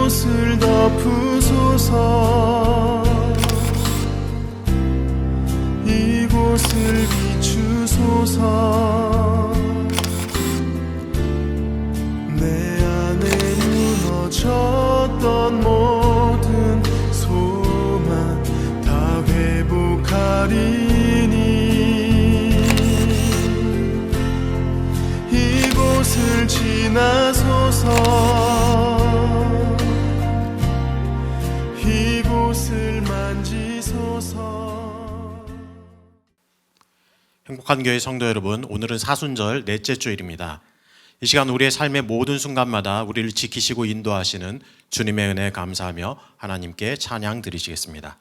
이곳을 덮으소서. 이곳을 비추소서. 내 안에 무너졌던 모든 소망 다 회복하리니 이곳을 지나소서. 이곳을 만지소서. 행복한 교회 성도 여러분, 오늘은 사순절 넷째 주일입니다. 이 시간 우리의 삶의 모든 순간마다 우리를 지키시고 인도하시는 주님의 은혜에 감사하며 하나님께 찬양 드리시겠습니다.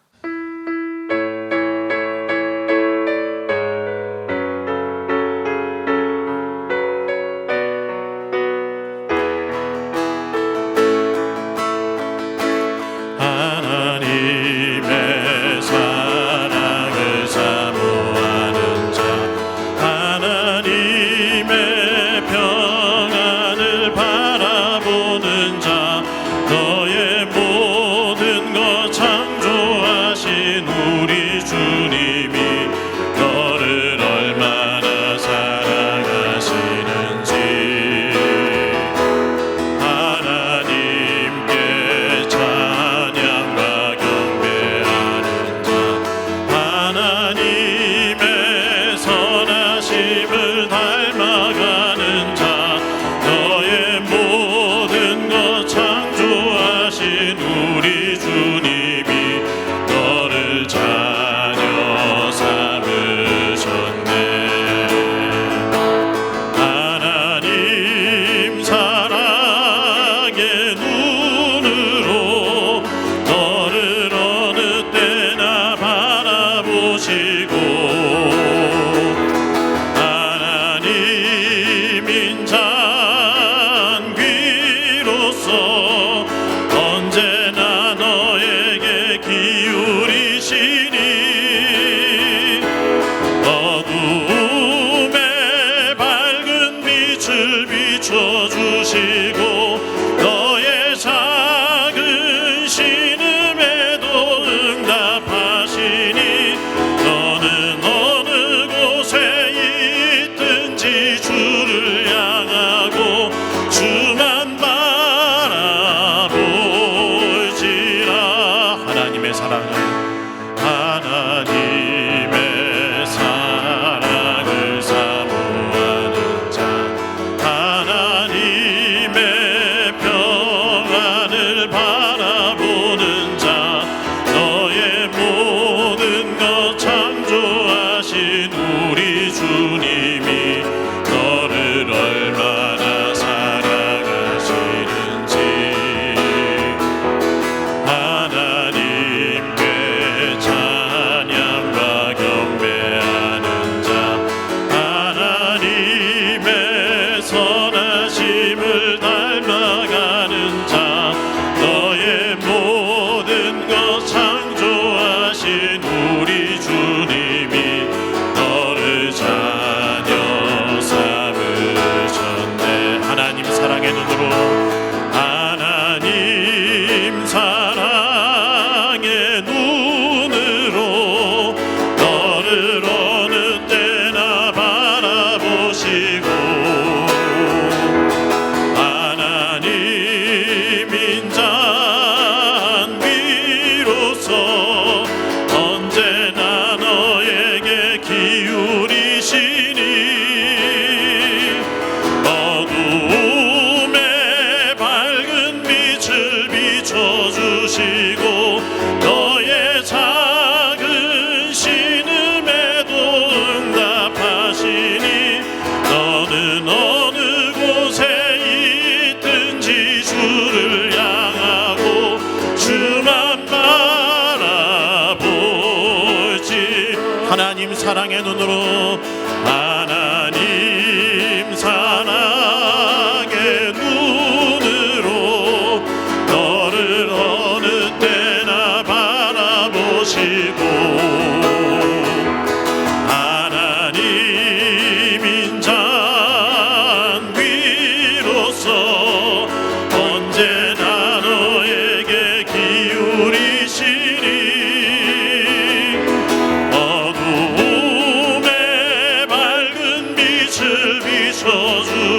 사랑의 눈으로 하나님 사랑의 눈으로 너를 어느 때나 바라보시고 하나님인 잔귀로서 언제나 너의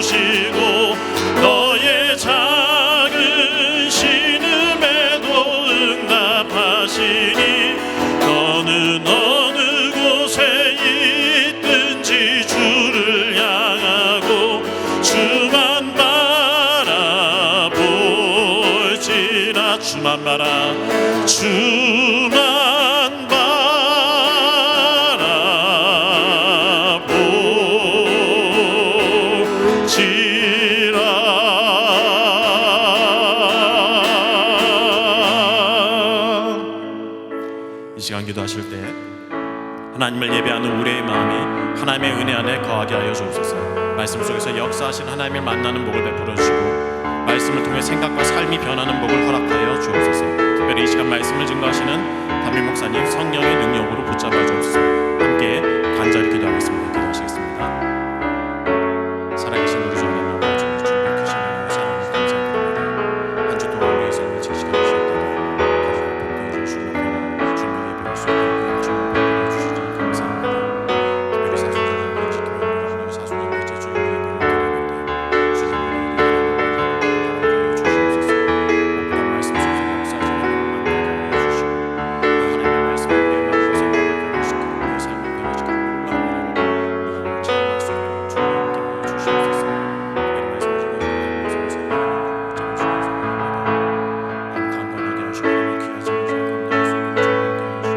주시고 너의 작은 신음에도 응답하시니 너는 어느 곳에 있든지 주를 향하고 주만 바라볼지라. 주만 이 시간 기도하실 때 하나님을 예배하는 우리의 마음이 하나님의 은혜 안에 거하게 하여 주옵소서. 말씀 속에서 역사하신 하나님을 만나는 복을 베풀어 주시고 말씀을 통해 생각과 삶이 변하는 복을 허락하여 주옵소서. 특별히 이 시간 말씀을 증거하시는 담임 목사님 성령의 능력으로 붙잡아 주옵소서. 함께 간절히 기도하겠습니다. 기도하시겠습니다. 살아계신 우리 주 하나님 아버지, 주님의 크신 은혜와 사랑을 감사드립니다. 한 주 동안 우리의 삶을 지키시고 주셨다니 복되어 주시는 주님의 예배를 수 있도록 주님 복되어 주시니 감사합니다. 특별히 사순절을 지키며 우리 사순절 넷째 주 예배를 드리는데 주님의 주시옵소서. 복된 말씀 속에서 역사하시는 하나님을 만나게 하여 주시고 하나님의 말씀을 깨닫고 생각을 변화시키고 우리의 삶을 변화시키고 놀라운 은혜를 우리가 체험할 수 있도록 주님 함께 하여 주시옵소서. 특별히 말씀을 증거하시는 모습을 강건하게 하시고 하나님의 귀하신 것을 감당할 수 있도록 주님 함께 하여 주시고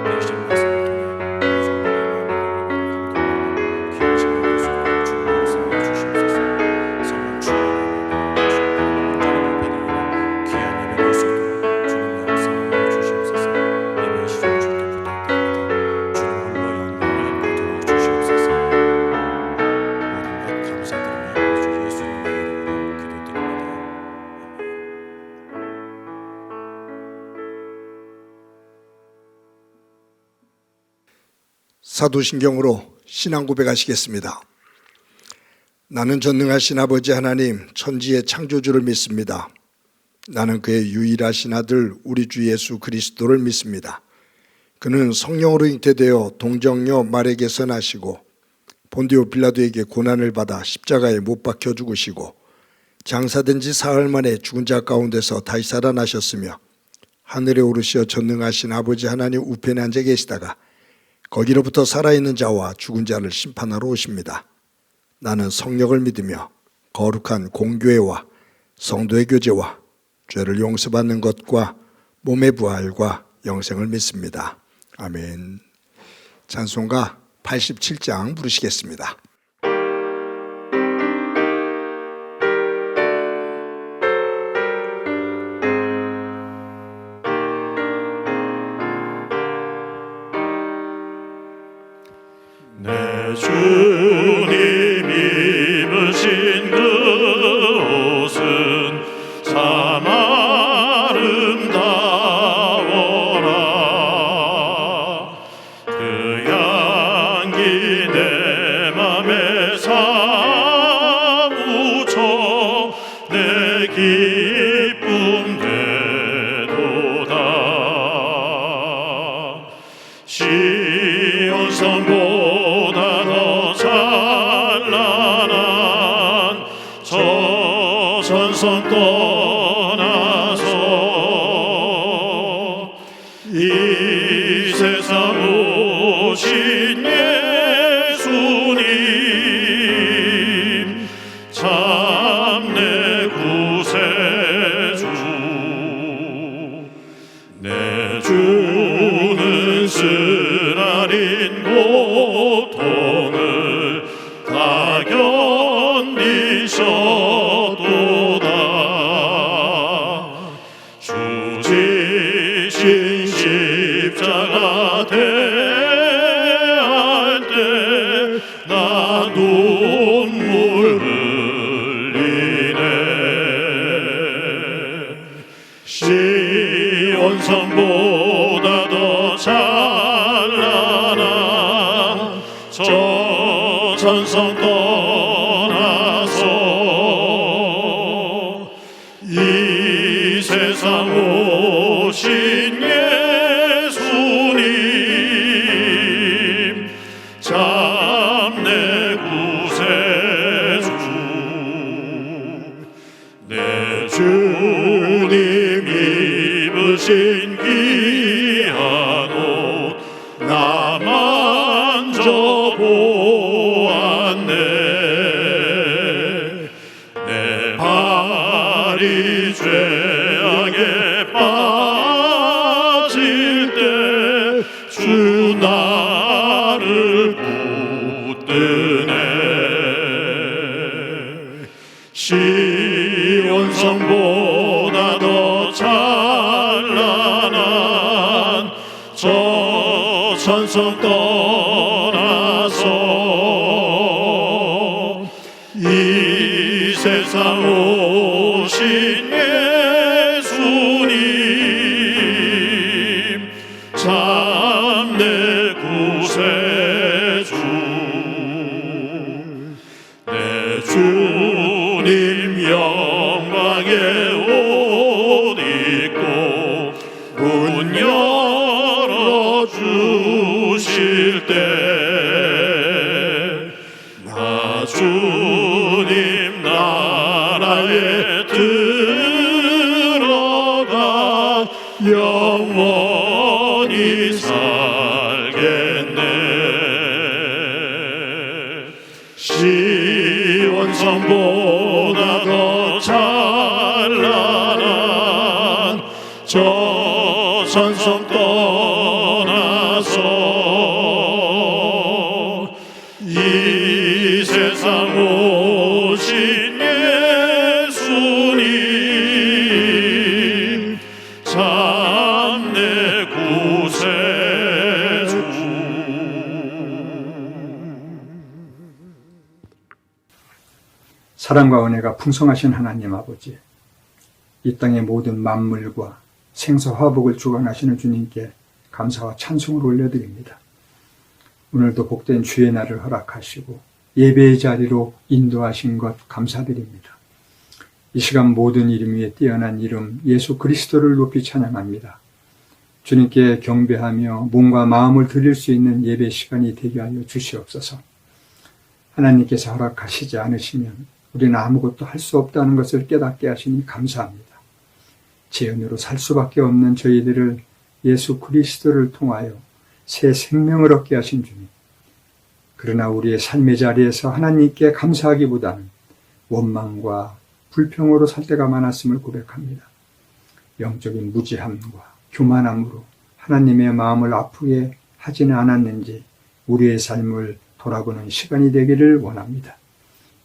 내 시간 말씀을 통해 성령의 마음을 귀하신 것을 수 있도록 주님 역사하여 주시옵소서. 성령 주님의 귀한 예배 될 수 있도록 주님 역사하여 주시옵소서. 예배의 시간 주께 부탁드립니다. 주님 홀로 영광을 거두어 주시옵소서. 모든 것 감사드리며 주 예수님의 이름으로 기도드립니다. 사도신경으로 신앙 고백하시겠습니다. 나는 전능하신 아버지 하나님 천지의 창조주를 믿습니다. 나는 그의 유일하신 아들 우리 주 예수 그리스도를 믿습니다. 그는 성령으로 잉태되어 동정녀 마리아에게서 나시고 본디오 빌라도에게 고난을 받아 십자가에 못 박혀 죽으시고 장사된 지 사흘 만에 죽은 자 가운데서 다시 살아나셨으며 하늘에 오르시어 전능하신 아버지 하나님 우편에 앉아 계시다가 거기로부터 살아있는 자와 죽은 자를 심판하러 오십니다. 나는 성령을 믿으며 거룩한 공교회와 성도의 교제와 죄를 용서받는 것과 몸의 부활과 영생을 믿습니다. 아멘. 찬송가 87장 부르시겠습니다. 내 주님 입으신 그 옷은 참 아름다워라. 그 향기 내 맘에 사무쳐 내 기쁨 되도다. 시온산보다 더 찬란한 저 산성 떠나서 이 세상 오신 예수님 참 내 구세주. 내 주는 쓰라린 고통을 다 견디셨도다. 주 지신 십자가 대할 때 나 눈물 흘리네. 시온산보다 더 찬란한 저 산성 떠나서 이 세상 오신 예수님 참 내 구세주. 주님 입으신 귀한 옷 나 만져보았네. 내 발이 죄악에 빠질 때 주 나를 붙드네. 시온성보다 더 찬란한 저 천성 떠나서 이 세상 오신 예수님 참내 구세주. 내 주님 영광의 옷 입고 문 열어주실 때 나 주님 나라에 들어가 영원히 살겠네. 시온성보다 더 찬란한 저 천성 떠나서 이 세상 오신 예수님 참내 구세주. 사랑과 은혜가 풍성하신 하나님 아버지, 이 땅의 모든 만물과 생사화복을 주관하시는 주님께 감사와 찬송을 올려드립니다. 오늘도 복된 주의 날을 허락하시고 예배의 자리로 인도하신 것 감사드립니다. 이 시간 모든 이름 위에 뛰어난 이름 예수 그리스도를 높이 찬양합니다. 주님께 경배하며 몸과 마음을 드릴 수 있는 예배 시간이 되게 하여 주시옵소서. 하나님께서 허락하시지 않으시면 우리는 아무것도 할 수 없다는 것을 깨닫게 하시니 감사합니다. 죄인으로 살 수밖에 없는 저희들을 예수 그리스도를 통하여 새 생명을 얻게 하신 주님. 그러나 우리의 삶의 자리에서 하나님께 감사하기보다는 원망과 불평으로 살 때가 많았음을 고백합니다. 영적인 무지함과 교만함으로 하나님의 마음을 아프게 하지는 않았는지 우리의 삶을 돌아보는 시간이 되기를 원합니다.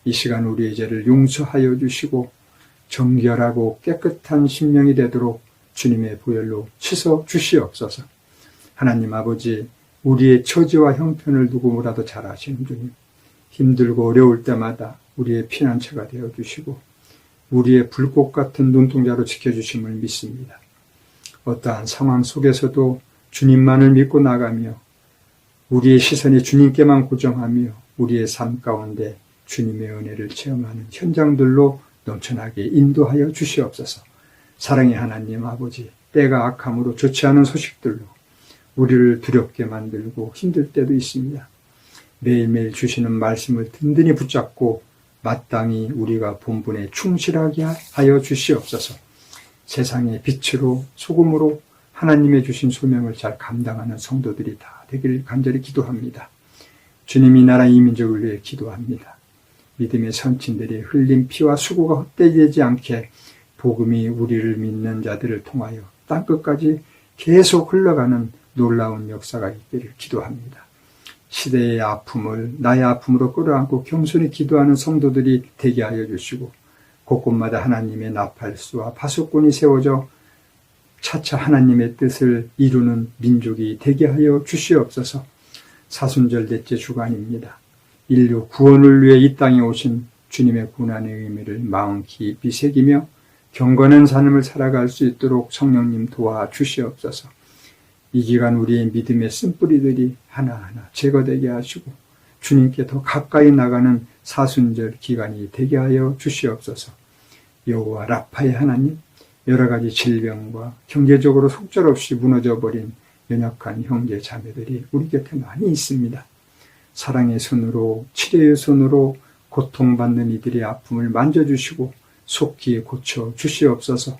이 시간 우리의 죄를 용서하여 주시고 정결하고 깨끗한 심령이 되도록 주님의 보혈로 씻어 주시옵소서. 하나님 아버지, 우리의 처지와 형편을 누구보다도 잘 아시는 주님, 힘들고 어려울 때마다 우리의 피난처가 되어 주시고 우리의 불꽃 같은 눈동자로 지켜주심을 믿습니다. 어떠한 상황 속에서도 주님만을 믿고 나가며 우리의 시선이 주님께만 고정하며 우리의 삶 가운데 주님의 은혜를 체험하는 현장들로 넘쳐나게 인도하여 주시옵소서. 사랑의 하나님 아버지, 때가 악함으로 좋지 않은 소식들로 우리를 두렵게 만들고 힘들 때도 있습니다. 매일매일 주시는 말씀을 든든히 붙잡고 마땅히 우리가 본분에 충실하게 하여 주시옵소서. 세상의 빛으로 소금으로 하나님의 주신 소명을 잘 감당하는 성도들이 다 되기를 간절히 기도합니다. 주님이 나라 이 민족을 위해 기도합니다. 믿음의 선친들이 흘린 피와 수고가 헛되지 않게 복음이 우리를 믿는 자들을 통하여 땅끝까지 계속 흘러가는 놀라운 역사가 있기를 기도합니다. 시대의 아픔을 나의 아픔으로 끌어안고 겸손히 기도하는 성도들이 되게 하여 주시고 곳곳마다 하나님의 나팔수와 파수꾼이 세워져 차차 하나님의 뜻을 이루는 민족이 되게 하여 주시옵소서. 사순절 넷째 주간입니다. 인류 구원을 위해 이 땅에 오신 주님의 고난의 의미를 마음 깊이 새기며 경건한 삶을 살아갈 수 있도록 성령님 도와주시옵소서. 이 기간 우리의 믿음의 쓴뿌리들이 하나하나 제거되게 하시고 주님께 더 가까이 나가는 사순절 기간이 되게 하여 주시옵소서. 여호와 라파의 하나님, 여러 가지 질병과 경제적으로 속절없이 무너져버린 연약한 형제 자매들이 우리 곁에 많이 있습니다. 사랑의 손으로, 치료의 손으로 고통받는 이들의 아픔을 만져주시고 속히 고쳐 주시옵소서.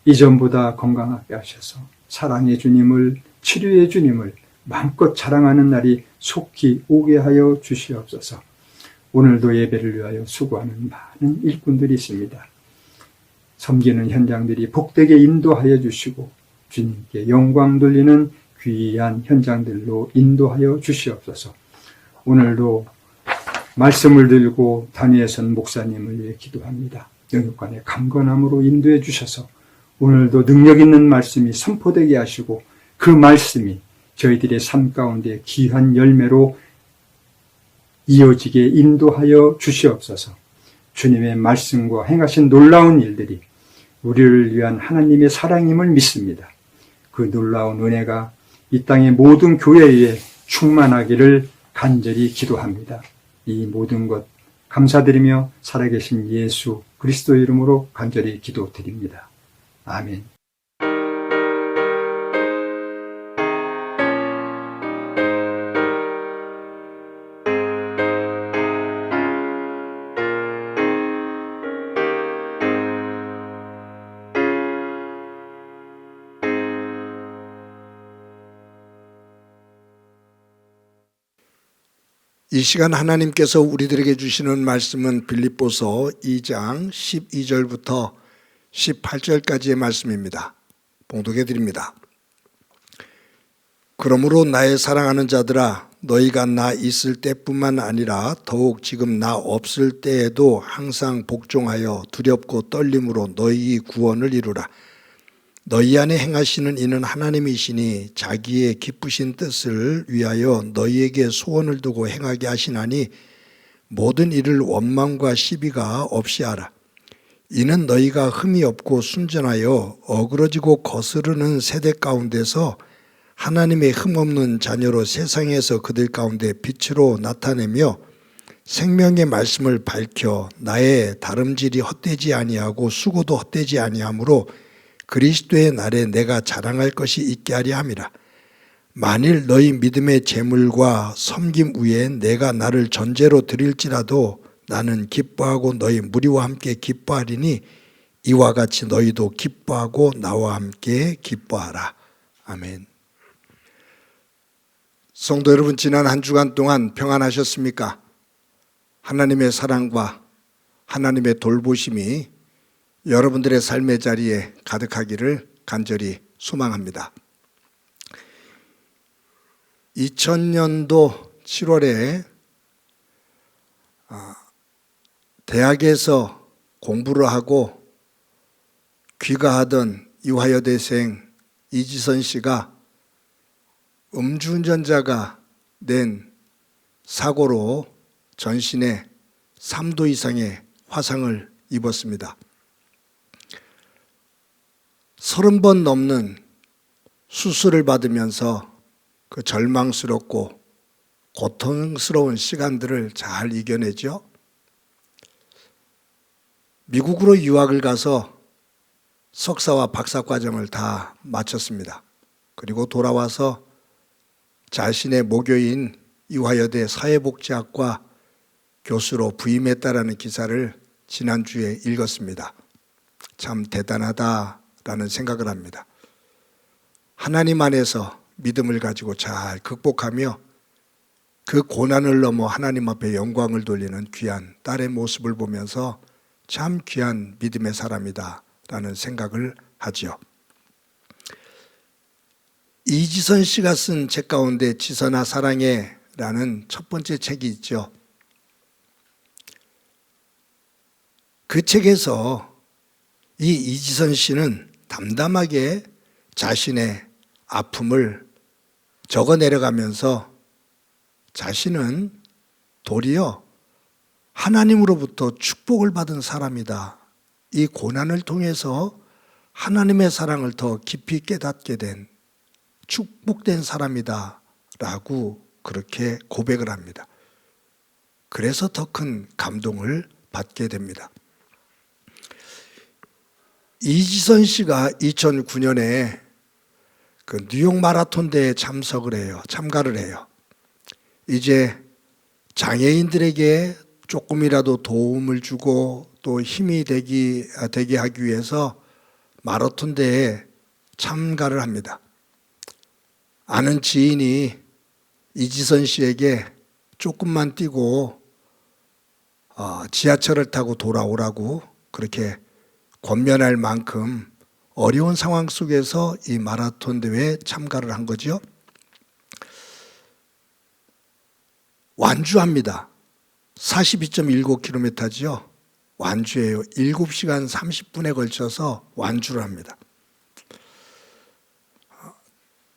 이전보다 건강하게 하셔서 사랑의 주님을, 치료의 주님을 마음껏 자랑하는 날이 속히 오게 하여 주시옵소서. 오늘도 예배를 위하여 수고하는 많은 일꾼들이 있습니다. 섬기는 현장들이 복되게 인도하여 주시고 주님께 영광 돌리는 귀한 현장들로 인도하여 주시옵소서. 오늘도 말씀을 들고 단위에 선 목사님을 위해 기도합니다. 영육간의 강건함으로 인도해 주셔서 오늘도 능력 있는 말씀이 선포되게 하시고 그 말씀이 저희들의 삶 가운데 귀한 열매로 이어지게 인도하여 주시옵소서. 주님의 말씀과 행하신 놀라운 일들이 우리를 위한 하나님의 사랑임을 믿습니다. 그 놀라운 은혜가 이 땅의 모든 교회에 충만하기를 간절히 기도합니다. 이 모든 것 감사드리며 살아계신 예수 그리스도 이름으로 간절히 기도드립니다. 아멘. 이 시간 하나님께서 우리들에게 주시는 말씀은 빌립보서 2장 12절부터 18절까지의 말씀입니다. 봉독해 드립니다. 그러므로 나의 사랑하는 자들아, 너희가 나 있을 때뿐만 아니라 더욱 지금 나 없을 때에도 항상 복종하여 두렵고 떨림으로 너희 구원을 이루라. 너희 안에 행하시는 이는 하나님이시니 자기의 기쁘신 뜻을 위하여 너희에게 소원을 두고 행하게 하시나니 모든 일을 원망과 시비가 없이 하라. 이는 너희가 흠이 없고 순전하여 어그러지고 거스르는 세대 가운데서 하나님의 흠없는 자녀로 세상에서 그들 가운데 빛으로 나타내며 생명의 말씀을 밝혀 나의 다름질이 헛되지 아니하고 수고도 헛되지 아니하므로 그리스도의 날에 내가 자랑할 것이 있게 하려 함이라. 만일 너희 믿음의 재물과 섬김 위에 내가 나를 전제로 드릴지라도 나는 기뻐하고 너희 무리와 함께 기뻐하리니 이와 같이 너희도 기뻐하고 나와 함께 기뻐하라. 아멘. 성도 여러분, 지난 한 주간 동안 평안하셨습니까? 하나님의 사랑과 하나님의 돌보심이 여러분들의 삶의 자리에 가득하기를 간절히 소망합니다. 2000년도 7월에 대학에서 공부를 하고 귀가하던 이화여대생 이지선 씨가 음주운전자가 낸 사고로 전신에 3도 이상의 화상을 입었습니다. 30번 넘는 수술을 받으면서 그 절망스럽고 고통스러운 시간들을 잘 이겨내죠. 미국으로 유학을 가서 석사와 박사 과정을 다 마쳤습니다. 그리고 돌아와서 자신의 모교인 이화여대 사회복지학과 교수로 부임했다라는 기사를 지난주에 읽었습니다. 참 대단하다라는 생각을 합니다. 하나님 안에서 믿음을 가지고 잘 극복하며 그 고난을 넘어 하나님 앞에 영광을 돌리는 귀한 딸의 모습을 보면서 참 귀한 믿음의 사람이다 라는 생각을 하죠. 이지선 씨가 쓴 책 가운데 지선아 사랑해 라는 첫 번째 책이 있죠. 그 책에서 이 이지선 씨는 담담하게 자신의 아픔을 적어 내려가면서 자신은 도리어 하나님으로부터 축복을 받은 사람이다. 이 고난을 통해서 하나님의 사랑을 더 깊이 깨닫게 된 축복된 사람이다 라고 그렇게 고백을 합니다. 그래서 더 큰 감동을 받게 됩니다. 이지선 씨가 2009년에 그 뉴욕 마라톤 대회에 참가를 해요. 이제 장애인들에게 조금이라도 도움을 주고 또 힘이 되게 하기 위해서 마라톤 대회에 참가를 합니다. 아는 지인이 이지선 씨에게 조금만 뛰고 지하철을 타고 돌아오라고 그렇게 권면할 만큼 어려운 상황 속에서 이 마라톤 대회에 참가를 한 거죠. 완주합니다. 42.19km죠. 완주예요. 7시간 30분에 걸쳐서 완주를 합니다.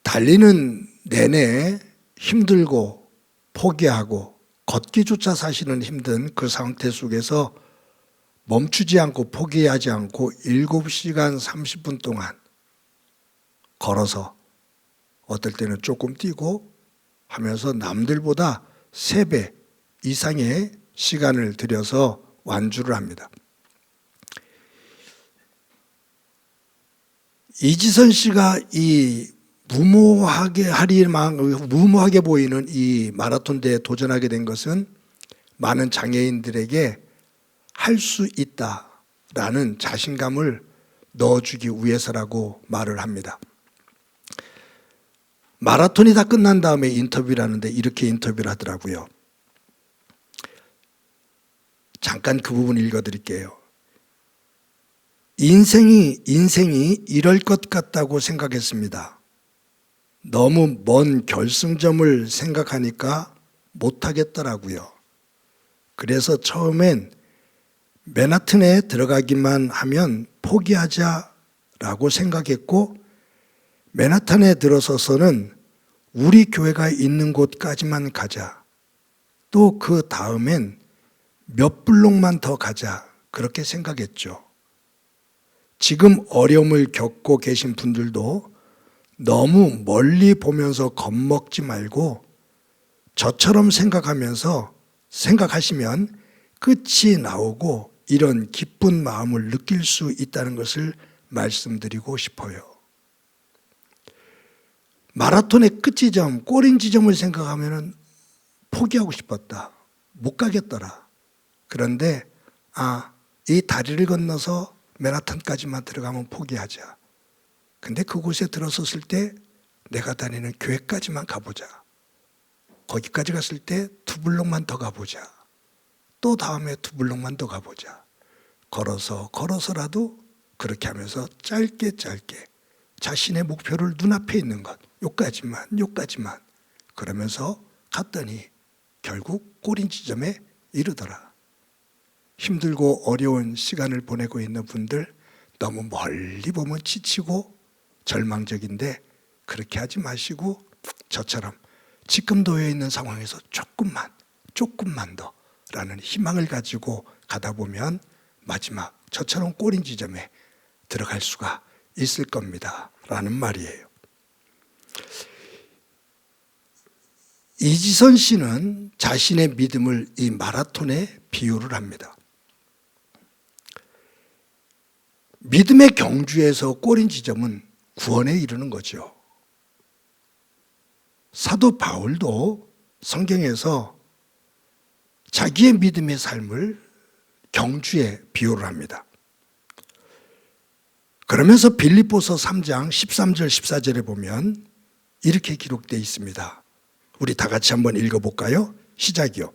달리는 내내 힘들고 포기하고 걷기조차 사실은 힘든 그 상태 속에서 멈추지 않고 포기하지 않고 7시간 30분 동안 걸어서 어떨 때는 조금 뛰고 하면서 남들보다 3배 이상의 시간을 들여서 완주를 합니다. 이지선 씨가 이 무모하게 보이는 이 마라톤 대회에 도전하게 된 것은 많은 장애인들에게 할 수 있다라는 자신감을 넣어주기 위해서라고 말을 합니다. 마라톤이 다 끝난 다음에 인터뷰를 하는데 이렇게 인터뷰를 하더라고요. 잠깐 그 부분 읽어드릴게요. 인생이 이럴 것 같다고 생각했습니다. 너무 먼 결승점을 생각하니까 못하겠더라고요. 그래서 처음엔 맨하튼에 들어가기만 하면 포기하자라고 생각했고 맨하탄에 들어서서는 우리 교회가 있는 곳까지만 가자. 또 그 다음엔 몇 블록만 더 가자. 그렇게 생각했죠. 지금 어려움을 겪고 계신 분들도 너무 멀리 보면서 겁먹지 말고 저처럼 생각하시면 끝이 나오고 이런 기쁜 마음을 느낄 수 있다는 것을 말씀드리고 싶어요. 마라톤의 끝 지점, 꼬린 지점을 생각하면 포기하고 싶었다. 못 가겠더라. 그런데 이 다리를 건너서 맨하탄까지만 들어가면 포기하자. 근데 그곳에 들어섰을 때 내가 다니는 교회까지만 가보자. 거기까지 갔을 때 2블록만 더 가보자. 또 다음에 2블록만 더 가보자. 걸어서라도 그렇게 하면서 짧게 자신의 목표를 눈앞에 있는 것, 요까지만 그러면서 갔더니 결국 꼬린 지점에 이르더라. 힘들고 어려운 시간을 보내고 있는 분들 너무 멀리 보면 지치고 절망적인데 그렇게 하지 마시고 저처럼 지금 놓여 있는 상황에서 조금만 더 라는 희망을 가지고 가다 보면 마지막 저처럼 꼬린 지점에 들어갈 수가 있을 겁니다 라는 말이에요. 이지선 씨는 자신의 믿음을 이 마라톤에 비유를 합니다. 믿음의 경주에서 꼬린 지점은 구원에 이르는 거죠. 사도 바울도 성경에서 자기의 믿음의 삶을 경주에 비유를 합니다. 그러면서 빌립보서 3장 13절 14절에 보면 이렇게 기록되어 있습니다. 우리 다 같이 한번 읽어볼까요? 시작이요.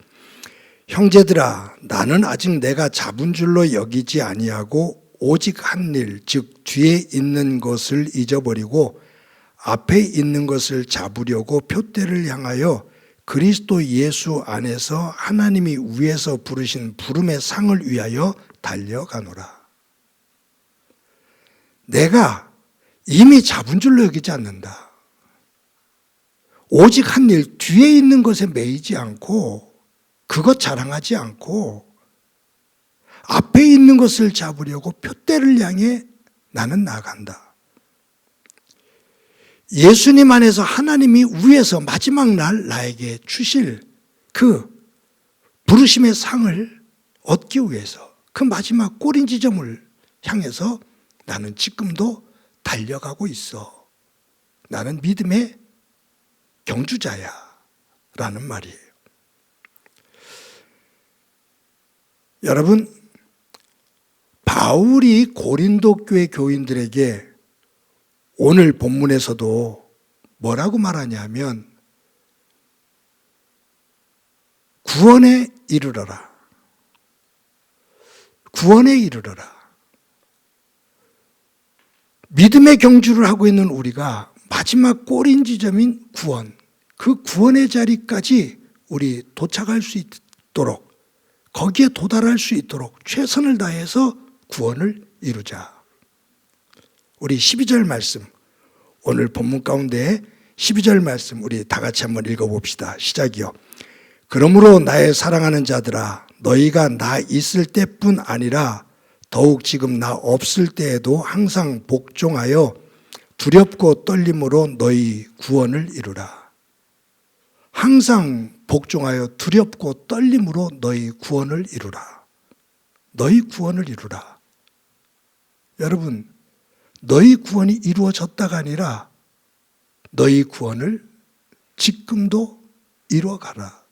형제들아, 나는 아직 내가 잡은 줄로 여기지 아니하고 오직 한 일, 즉 뒤에 있는 것을 잊어버리고 앞에 있는 것을 잡으려고 표대를 향하여 그리스도 예수 안에서 하나님이 위에서 부르신 부름의 상을 위하여 달려가노라. 내가 이미 잡은 줄로 여기지 않는다. 오직 한 일, 뒤에 있는 것에 매이지 않고 그것 자랑하지 않고 앞에 있는 것을 잡으려고 표대를 향해 나는 나아간다. 예수님 안에서 하나님이 위에서 마지막 날 나에게 주실 그 부르심의 상을 얻기 위해서 그 마지막 꼬린 지점을 향해서 나는 지금도 달려가고 있어. 나는 믿음의 경주자야 라는 말이에요. 여러분, 바울이 고린도 교회 교인들에게 오늘 본문에서도 뭐라고 말하냐면 구원에 이르러라. 구원에 이르러라. 믿음의 경주를 하고 있는 우리가 마지막 꼬린 지점인 구원, 그 구원의 자리까지 우리 도착할 수 있도록, 거기에 도달할 수 있도록 최선을 다해서 구원을 이루자. 우리 12절 말씀, 오늘 본문 가운데 12절 말씀 우리 다 같이 한번 읽어봅시다. 시작이요. 그러므로 나의 사랑하는 자들아, 너희가 나 있을 때뿐 아니라 더욱 지금 나 없을 때에도 항상 복종하여 두렵고 떨림으로 너희 구원을 이루라. 항상 복종하여 두렵고 떨림으로 너희 구원을 이루라. 너희 구원을 이루라. 여러분, 너희 구원이 이루어졌다가 아니라 너희 구원을 지금도 이루어가라.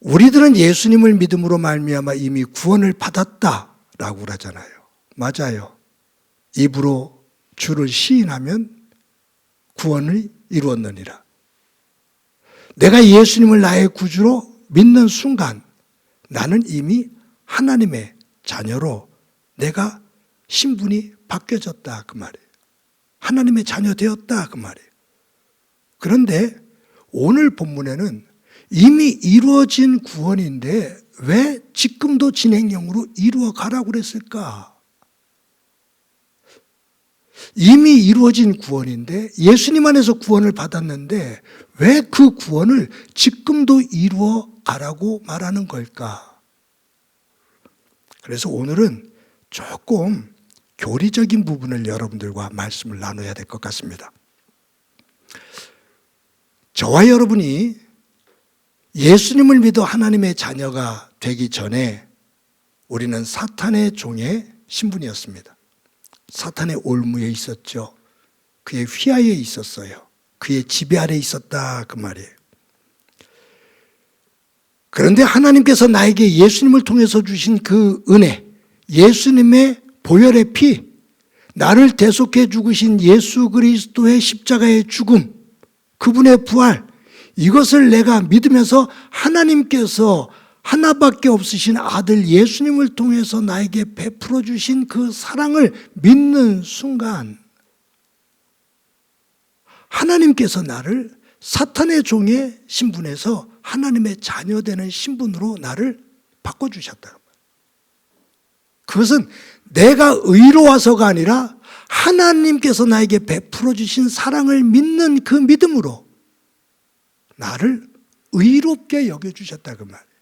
우리들은 예수님을 믿음으로 말미암아 이미 구원을 받았다라고 그러잖아요. 맞아요. 입으로 주를 시인하면 구원을 이루었느니라. 내가 예수님을 나의 구주로 믿는 순간 나는 이미 하나님의 자녀로 내가 신분이 바뀌어졌다 그 말이에요. 하나님의 자녀 되었다 그 말이에요. 그런데 오늘 본문에는 이미 이루어진 구원인데 왜 지금도 진행형으로 이루어가라고 그랬을까? 이미 이루어진 구원인데 예수님 안에서 구원을 받았는데 왜 그 구원을 지금도 이루어가라고 말하는 걸까? 그래서 오늘은 조금 교리적인 부분을 여러분들과 말씀을 나눠야 될 것 같습니다. 저와 여러분이 예수님을 믿어 하나님의 자녀가 되기 전에 우리는 사탄의 종의 신분이었습니다. 사탄의 올무에 있었죠. 그의 휘하에 있었어요. 그의 지배 아래 있었다 그 말이에요. 그런데 하나님께서 나에게 예수님을 통해서 주신 그 은혜, 예수님의 보혈의 피, 나를 대속해 죽으신 예수 그리스도의 십자가의 죽음, 그분의 부활, 이것을 내가 믿으면서 하나님께서 하나밖에 없으신 아들 예수님을 통해서 나에게 베풀어 주신 그 사랑을 믿는 순간 하나님께서 나를 사탄의 종의 신분에서 하나님의 자녀 되는 신분으로 나를 바꿔주셨다. 그것은 내가 의로워서가 아니라 하나님께서 나에게 베풀어 주신 사랑을 믿는 그 믿음으로 나를 의롭게 여겨주셨다 그 말이에요.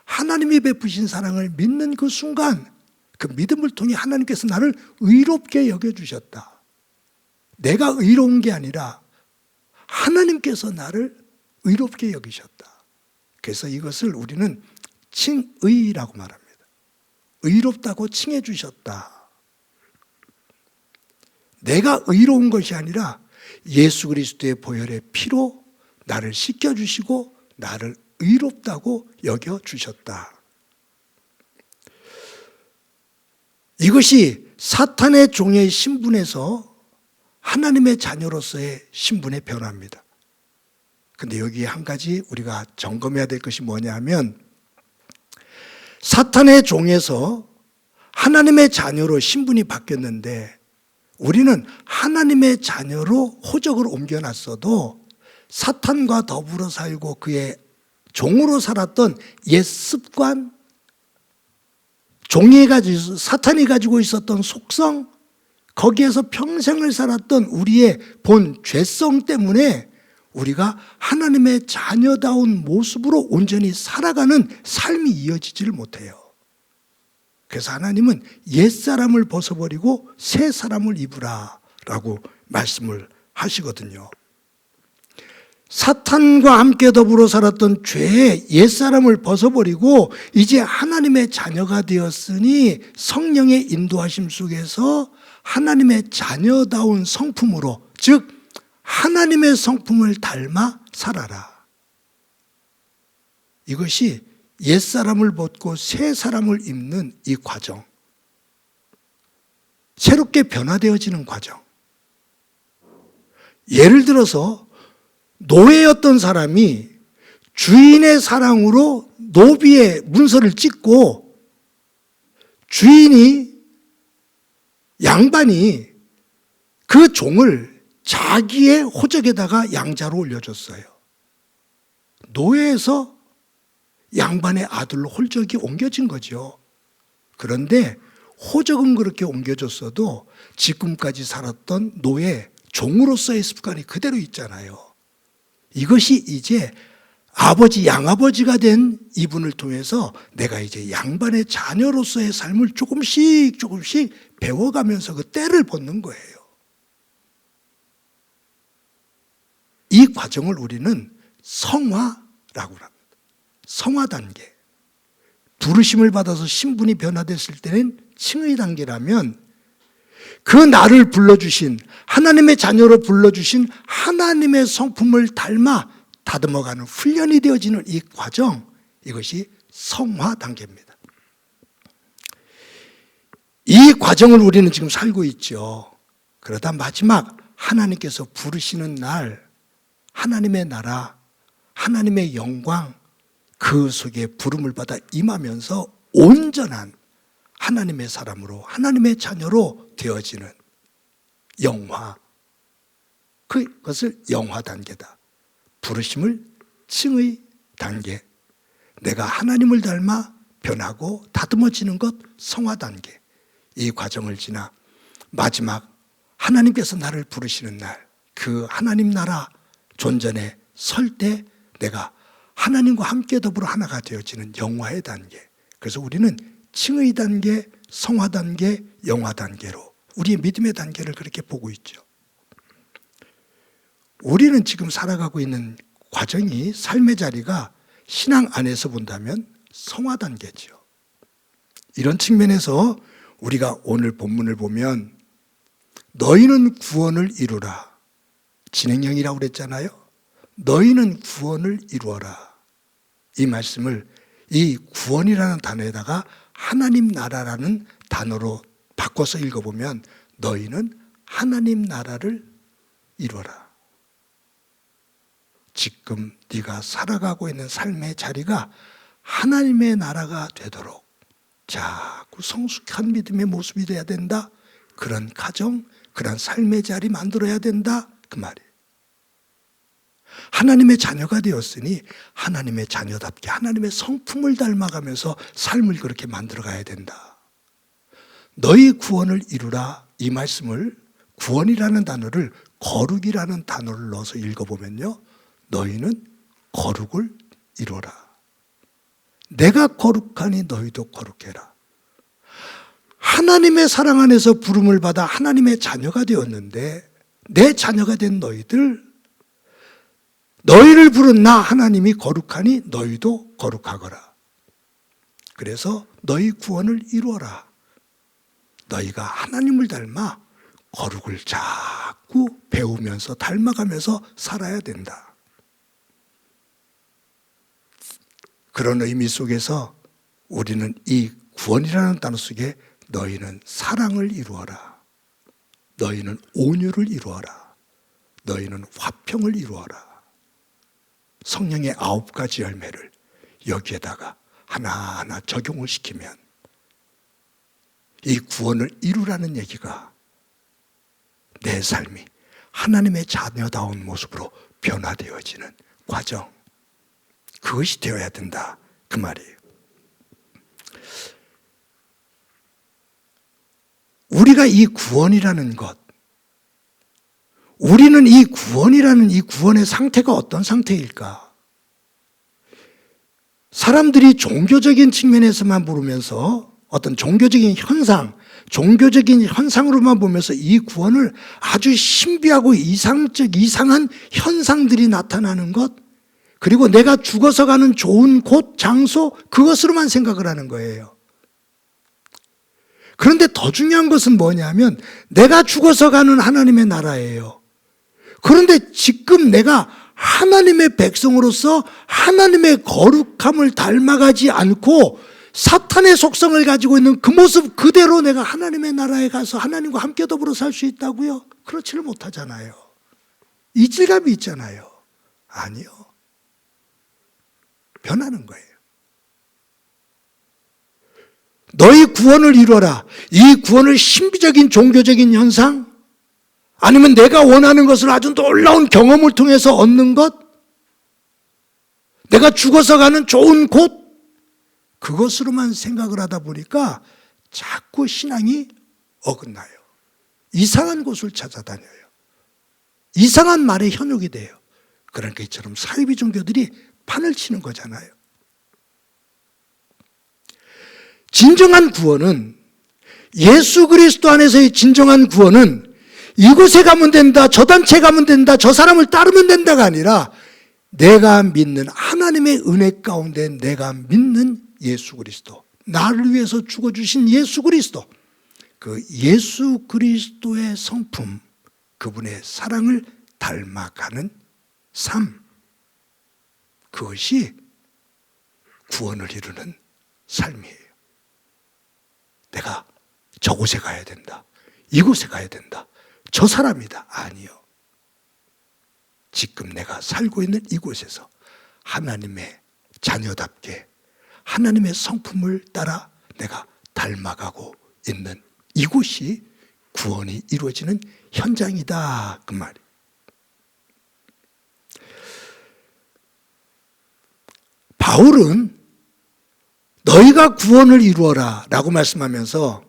하나님이 베푸신 사랑을 믿는 그 순간 그 믿음을 통해 하나님께서 나를 의롭게 여겨주셨다. 내가 의로운 게 아니라 하나님께서 나를 의롭게 여기셨다. 그래서 이것을 우리는 칭의라고 말합니다. 의롭다고 칭해 주셨다. 내가 의로운 것이 아니라 예수 그리스도의 보혈의 피로 나를 씻겨주시고 나를 의롭다고 여겨주셨다. 이것이 사탄의 종의 신분에서 하나님의 자녀로서의 신분의 변화입니다. 근데 여기에 한 가지 우리가 점검해야 될 것이 뭐냐 하면 사탄의 종에서 하나님의 자녀로 신분이 바뀌었는데 우리는 하나님의 자녀로 호적을 옮겨놨어도 사탄과 더불어 살고 그의 종으로 살았던 옛 습관, 사탄이 가지고 있었던 속성, 거기에서 평생을 살았던 우리의 본 죄성 때문에 우리가 하나님의 자녀다운 모습으로 온전히 살아가는 삶이 이어지지를 못해요. 그래서 하나님은 옛사람을 벗어버리고 새 사람을 입으라 라고 말씀을 하시거든요. 사탄과 함께 더불어 살았던 죄의 옛사람을 벗어버리고 이제 하나님의 자녀가 되었으니 성령의 인도하심 속에서 하나님의 자녀다운 성품으로, 즉 하나님의 성품을 닮아 살아라. 이것이 옛사람을 벗고 새 사람을 입는 이 과정, 새롭게 변화되어지는 과정. 예를 들어서 노예였던 사람이 주인의 사랑으로 노비의 문서를 찍고 주인이, 양반이 그 종을 자기의 호적에다가 양자로 올려줬어요. 노예에서 양반의 아들로 홀적이 옮겨진 거죠. 그런데 호적은 그렇게 옮겨졌어도 지금까지 살았던 노예, 종으로서의 습관이 그대로 있잖아요. 이것이 이제 아버지, 양아버지가 된 이분을 통해서 내가 이제 양반의 자녀로서의 삶을 조금씩 배워가면서 그 때를 벗는 거예요. 이 과정을 우리는 성화라고 합니다. 성화 단계. 부르심을 받아서 신분이 변화됐을 때는 칭의 단계라면 그 나를 불러주신, 하나님의 자녀로 불러주신 하나님의 성품을 닮아 다듬어가는 훈련이 되어지는 이 과정, 이것이 성화 단계입니다. 이 과정을 우리는 지금 살고 있죠. 그러다 마지막 하나님께서 부르시는 날, 하나님의 나라, 하나님의 영광, 그 속에 부름을 받아 임하면서 온전한 하나님의 사람으로, 하나님의 자녀로 되어지는 영화, 그것을 영화 단계다. 부르심을 칭의 단계, 내가 하나님을 닮아 변하고 다듬어지는 것 성화 단계. 이 과정을 지나 마지막 하나님께서 나를 부르시는 날, 그 하나님 나라 존전에 설 때 내가 하나님과 함께 더불어 하나가 되어지는 영화의 단계. 그래서 우리는 칭의 단계, 성화 단계, 영화 단계로 우리의 믿음의 단계를 그렇게 보고 있죠. 우리는 지금 살아가고 있는 과정이, 삶의 자리가 신앙 안에서 본다면 성화 단계죠. 이런 측면에서 우리가 오늘 본문을 보면 너희는 구원을 이루라. 진행형이라고 그랬잖아요. 너희는 구원을 이루어라. 이 말씀을 이 구원이라는 단어에다가 하나님 나라라는 단어로 바꿔서 읽어보면 너희는 하나님 나라를 이루어라. 지금 네가 살아가고 있는 삶의 자리가 하나님의 나라가 되도록 자꾸 성숙한 믿음의 모습이 돼야 된다. 그런 가정, 그런 삶의 자리 만들어야 된다. 그 말이에요. 하나님의 자녀가 되었으니 하나님의 자녀답게 하나님의 성품을 닮아가면서 삶을 그렇게 만들어가야 된다. 너희 구원을 이루라. 이 말씀을 구원이라는 단어를 거룩이라는 단어를 넣어서 읽어보면요, 너희는 거룩을 이루어라. 내가 거룩하니 너희도 거룩해라. 하나님의 사랑 안에서 부름을 받아 하나님의 자녀가 되었는데 내 자녀가 된 너희를 부른 나 하나님이 거룩하니 너희도 거룩하거라. 그래서 너희 구원을 이루어라. 너희가 하나님을 닮아 거룩을 자꾸 배우면서 닮아가면서 살아야 된다. 그런 의미 속에서 우리는 이 구원이라는 단어 속에 너희는 사랑을 이루어라. 너희는 온유를 이루어라. 너희는 화평을 이루어라. 성령의 9가지 열매를 여기에다가 하나하나 적용을 시키면 이 구원을 이루라는 얘기가 내 삶이 하나님의 자녀다운 모습으로 변화되어지는 과정, 그것이 되어야 된다. 그 말이에요. 우리가 이 구원이라는 것, 우리는 이 구원이라는 이 구원의 상태가 어떤 상태일까? 사람들이 종교적인 측면에서만 보면서 어떤 종교적인 현상으로만 보면서 이 구원을 아주 신비하고 이상한 현상들이 나타나는 것, 그리고 내가 죽어서 가는 좋은 곳, 장소, 그것으로만 생각을 하는 거예요. 그런데 더 중요한 것은 뭐냐면 내가 죽어서 가는 하나님의 나라예요. 그런데 지금 내가 하나님의 백성으로서 하나님의 거룩함을 닮아가지 않고 사탄의 속성을 가지고 있는 그 모습 그대로 내가 하나님의 나라에 가서 하나님과 함께 더불어 살 수 있다고요? 그렇지를 못하잖아요. 이질감이 있잖아요. 아니요. 변하는 거예요. 너희 구원을 이루어라. 이 구원을 신비적인 종교적인 현상, 아니면 내가 원하는 것을 아주 놀라운 경험을 통해서 얻는 것, 내가 죽어서 가는 좋은 곳, 그것으로만 생각을 하다 보니까 자꾸 신앙이 어긋나요. 이상한 곳을 찾아다녀요. 이상한 말에 현혹이 돼요. 그러니까 이처럼 사이비 종교들이 판을 치는 거잖아요. 진정한 구원은, 예수 그리스도 안에서의 진정한 구원은 이곳에 가면 된다, 저 단체 가면 된다, 저 사람을 따르면 된다가 아니라 내가 믿는 하나님의 은혜 가운데 내가 믿는 예수 그리스도, 나를 위해서 죽어주신 예수 그리스도, 그 예수 그리스도의 성품, 그분의 사랑을 닮아가는 삶, 그것이 구원을 이루는 삶이에요. 내가 저곳에 가야 된다, 이곳에 가야 된다, 저 사람이다. 아니요. 지금 내가 살고 있는 이곳에서 하나님의 자녀답게 하나님의 성품을 따라 내가 닮아가고 있는 이곳이 구원이 이루어지는 현장이다, 그 말이에요. 바울은 너희가 구원을 이루어라 라고 말씀하면서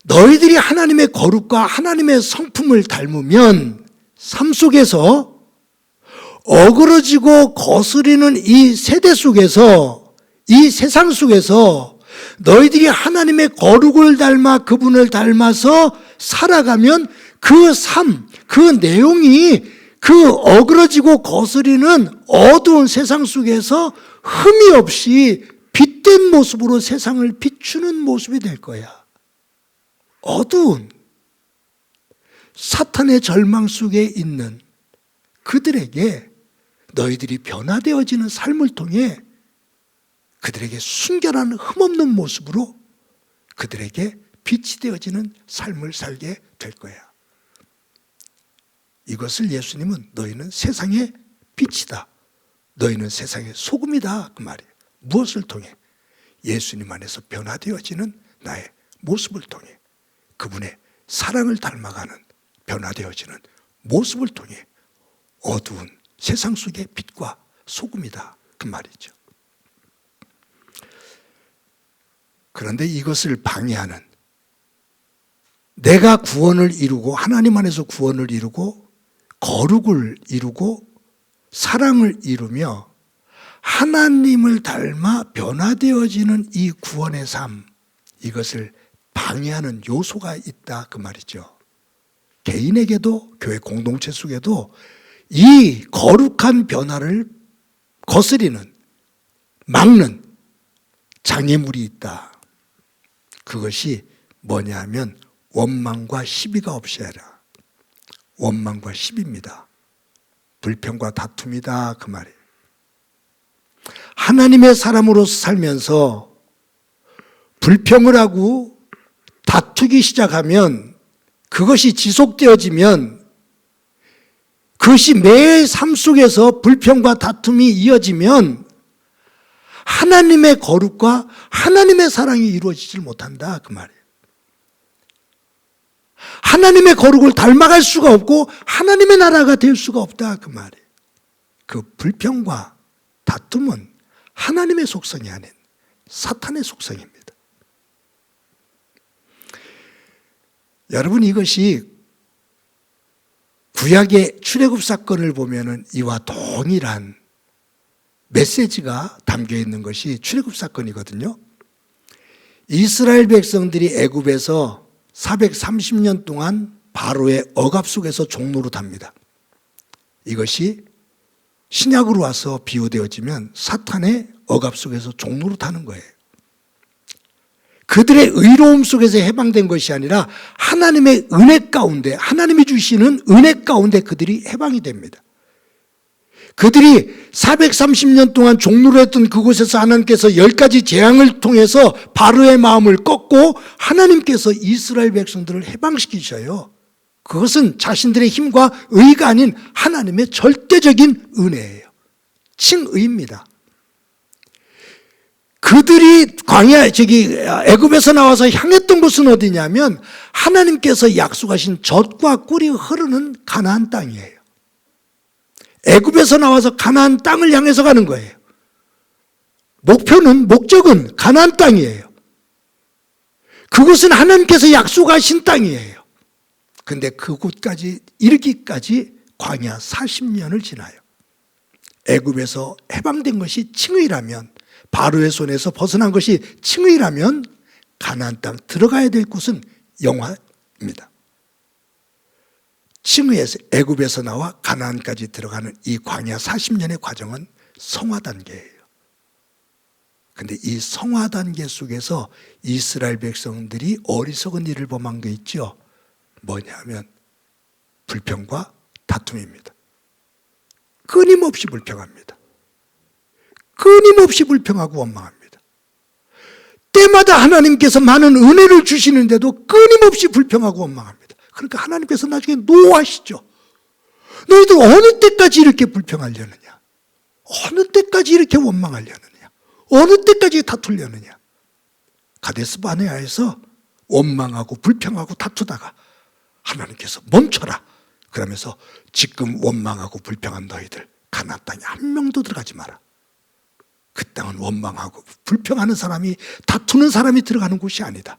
너희들이 하나님의 거룩과 하나님의 성품을 닮으면 삶 속에서 어그러지고 거스리는 이 세대 속에서, 이 세상 속에서 너희들이 하나님의 거룩을 닮아 그분을 닮아서 살아가면 그 삶, 그 내용이 그 어그러지고 거스리는 어두운 세상 속에서 흠이 없이 빛된 모습으로 세상을 비추는 모습이 될 거야. 어두운 사탄의 절망 속에 있는 그들에게 너희들이 변화되어지는 삶을 통해 그들에게 순결한 흠없는 모습으로 그들에게 빛이 되어지는 삶을 살게 될 거야. 이것을 예수님은 너희는 세상의 빛이다, 너희는 세상의 소금이다, 그 말이에요. 무엇을 통해? 예수님 안에서 변화되어지는 나의 모습을 통해, 그분의 사랑을 닮아가는 변화되어지는 모습을 통해 어두운 세상 속의 빛과 소금이다, 그 말이죠. 그런데 이것을 방해하는, 내가 구원을 이루고 하나님 안에서 구원을 이루고 거룩을 이루고 사랑을 이루며 하나님을 닮아 변화되어지는 이 구원의 삶, 이것을 방해하는 요소가 있다, 그 말이죠. 개인에게도 교회 공동체 속에도 이 거룩한 변화를 거스리는, 막는 장애물이 있다. 그것이 뭐냐 하면 원망과 시비가 없어야 하라. 원망과 시비입니다. 불평과 다툼이다, 그 말이에요. 하나님의 사람으로서 살면서 불평을 하고 다투기 시작하면, 그것이 지속되어지면, 그것이 매일 삶 속에서 불평과 다툼이 이어지면 하나님의 거룩과 하나님의 사랑이 이루어지질 못한다, 그 말이에요. 하나님의 거룩을 닮아갈 수가 없고 하나님의 나라가 될 수가 없다, 그 말이에요. 그 불평과 다툼은 하나님의 속성이 아닌 사탄의 속성입니다. 여러분, 이것이 구약의 출애굽 사건을 보면은 이와 동일한 메시지가 담겨 있는 것이 출애굽 사건이거든요. 이스라엘 백성들이 애굽에서 430년 동안 바로의 억압 속에서 종노릇합니다. 이것이 신약으로 와서 비유되어지면 사탄의 억압 속에서 종노릇하는 거예요. 그들의 의로움 속에서 해방된 것이 아니라 하나님의 은혜 가운데, 하나님이 주시는 은혜 가운데 그들이 해방이 됩니다. 그들이 430년 동안 종로로 했던 그곳에서 하나님께서 10가지 재앙을 통해서 바로의 마음을 꺾고 하나님께서 이스라엘 백성들을 해방시키셔요. 그것은 자신들의 힘과 의가 아닌 하나님의 절대적인 은혜예요. 칭의입니다. 그들이 애굽에서 나와서 향했던 곳은 어디냐면 하나님께서 약속하신 젖과 꿀이 흐르는 가나안 땅이에요. 애굽에서 나와서 가나안 땅을 향해서 가는 거예요. 목적은 가나안 땅이에요. 그곳은 하나님께서 약속하신 땅이에요. 근데 그곳까지 이르기까지 광야 40년을 지나요. 애굽에서 해방된 것이 칭의라면, 바로의 손에서 벗어난 것이 칭의라면 가나안 땅 들어가야 될 곳은 영화입니다. 칭의에서 애굽에서 나와 가나안까지 들어가는 이 광야 40년의 과정은 성화 단계예요. 근데 이 성화 단계 속에서 이스라엘 백성들이 어리석은 일을 범한 게 있죠. 뭐냐면 불평과 다툼입니다. 끊임없이 불평합니다. 끊임없이 불평하고 원망합니다. 때마다 하나님께서 많은 은혜를 주시는데도 끊임없이 불평하고 원망합니다. 그러니까 하나님께서 나중에 노하시죠. 너희들 어느 때까지 이렇게 불평하려느냐? 어느 때까지 이렇게 원망하려느냐? 어느 때까지 다투려느냐? 가데스 바네아에서 원망하고 불평하고 다투다가 하나님께서 멈춰라. 그러면서 지금 원망하고 불평한 너희들 가나안 땅에 한 명도 들어가지 마라. 그 땅은 원망하고 불평하는 사람이, 다투는 사람이 들어가는 곳이 아니다.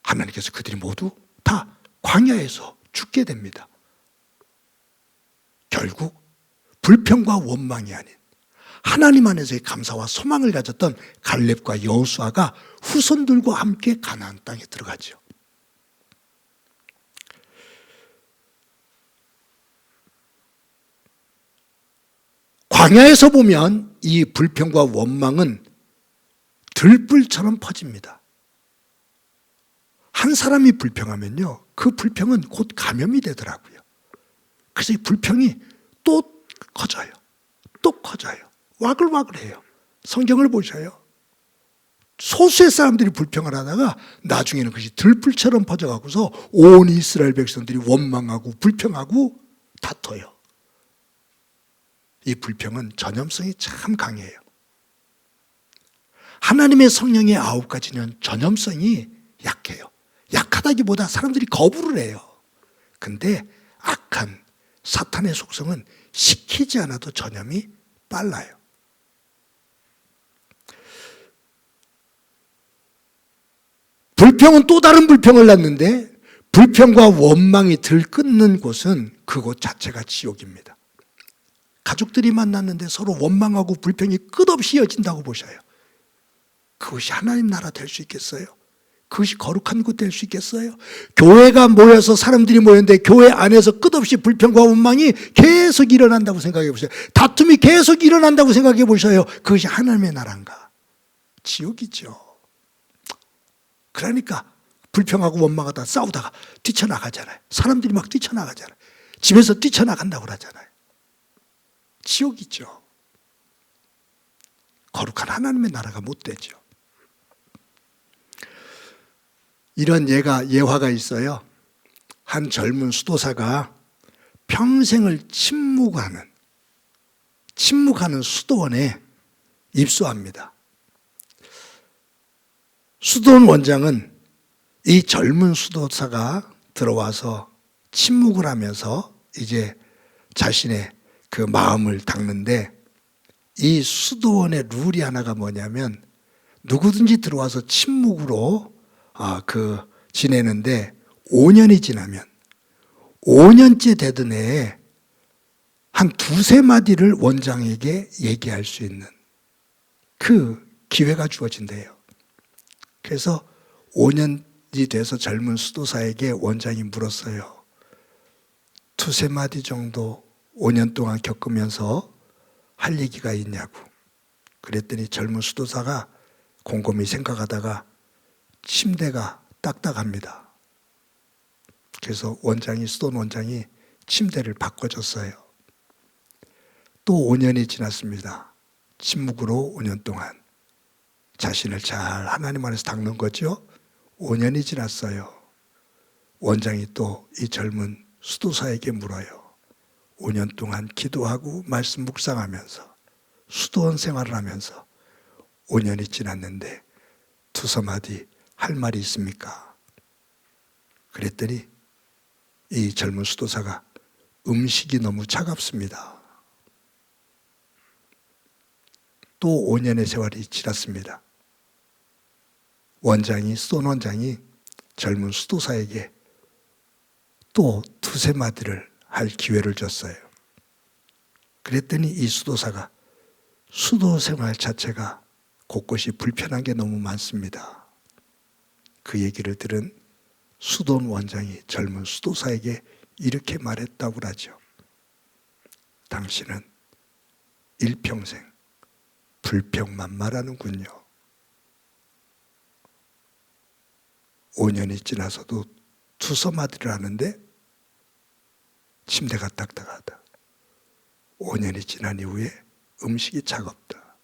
하나님께서 그들이 모두 다 광야에서 죽게 됩니다. 결국 불평과 원망이 아닌 하나님 안에서의 감사와 소망을 가졌던 갈렙과 여호수아가 후손들과 함께 가나안 땅에 들어가죠. 광야에서 보면 이 불평과 원망은 들불처럼 퍼집니다. 한 사람이 불평하면요, 그 불평은 곧 감염이 되더라고요. 그래서 이 불평이 또 커져요. 또 커져요. 와글와글해요. 성경을 보셔요. 소수의 사람들이 불평을 하다가 나중에는 그것이 들불처럼 퍼져가고서 온 이스라엘 백성들이 원망하고 불평하고 다퉈요. 이 불평은 전염성이 참 강해요. 하나님의 성령의 9가지는 전염성이 약해요. 약하다기보다 사람들이 거부를 해요. 근데 악한 사탄의 속성은 시키지 않아도 전염이 빨라요. 불평은 또 다른 불평을 낳는데 불평과 원망이 들끓는 곳은 그곳 자체가 지옥입니다. 가족들이 만났는데 서로 원망하고 불평이 끝없이 이어진다고 보셔요. 그것이 하나님 나라 될 수 있겠어요? 그것이 거룩한 곳 될 수 있겠어요? 교회가 모여서 사람들이 모였는데 교회 안에서 끝없이 불평과 원망이 계속 일어난다고 생각해 보세요. 다툼이 계속 일어난다고 생각해 보셔요. 그것이 하나님의 나라인가? 지옥이죠. 그러니까 불평하고 원망하다 싸우다가 뛰쳐나가잖아요. 사람들이 막 뛰쳐나가잖아요. 집에서 뛰쳐나간다고 그러잖아요. 지옥이죠. 거룩한 하나님의 나라가 못 되죠. 이런 예화가 있어요. 한 젊은 수도사가 평생을 침묵하는 수도원에 입소합니다. 수도원 원장은 이 젊은 수도사가 들어와서 침묵을 하면서 이제 자신의 그 마음을 닦는데, 이 수도원의 룰이 하나가 뭐냐면 누구든지 들어와서 침묵으로 지내는데 5년이 지나면 5년째 되던 해에 한 2-3마디를 원장에게 얘기할 수 있는 그 기회가 주어진대요. 그래서 5년이 돼서 젊은 수도사에게 원장이 물었어요. 2-3마디 정도 5년 동안 겪으면서 할 얘기가 있냐고. 그랬더니 젊은 수도사가 곰곰이 생각하다가 침대가 딱딱합니다. 그래서 수도원 원장이 침대를 바꿔줬어요. 또 5년이 지났습니다. 침묵으로 5년 동안 자신을 잘 하나님 안에서 닦는 거죠. 5년이 지났어요. 원장이 또 이 젊은 수도사에게 물어요. 5년 동안 기도하고 말씀 묵상하면서 수도원 생활을 하면서 5년이 지났는데 두서마디 할 말이 있습니까? 그랬더니 이 젊은 수도사가 음식이 너무 차갑습니다. 또 5년의 세월이 지났습니다. 수도원 원장이 젊은 수도사에게 또 두세 마디를 할 기회를 줬어요. 그랬더니 이 수도사가 수도 생활 자체가 곳곳이 불편한 게 너무 많습니다. 그 얘기를 들은 수도원 원장이 젊은 수도사에게 이렇게 말했다고 하죠. 당신은 일평생 불평만 말하는군요. 5년이 지나서도 두서마디를 하는데 침대가 딱딱하다. 5년이 지난 이후에 음식이 차갑다.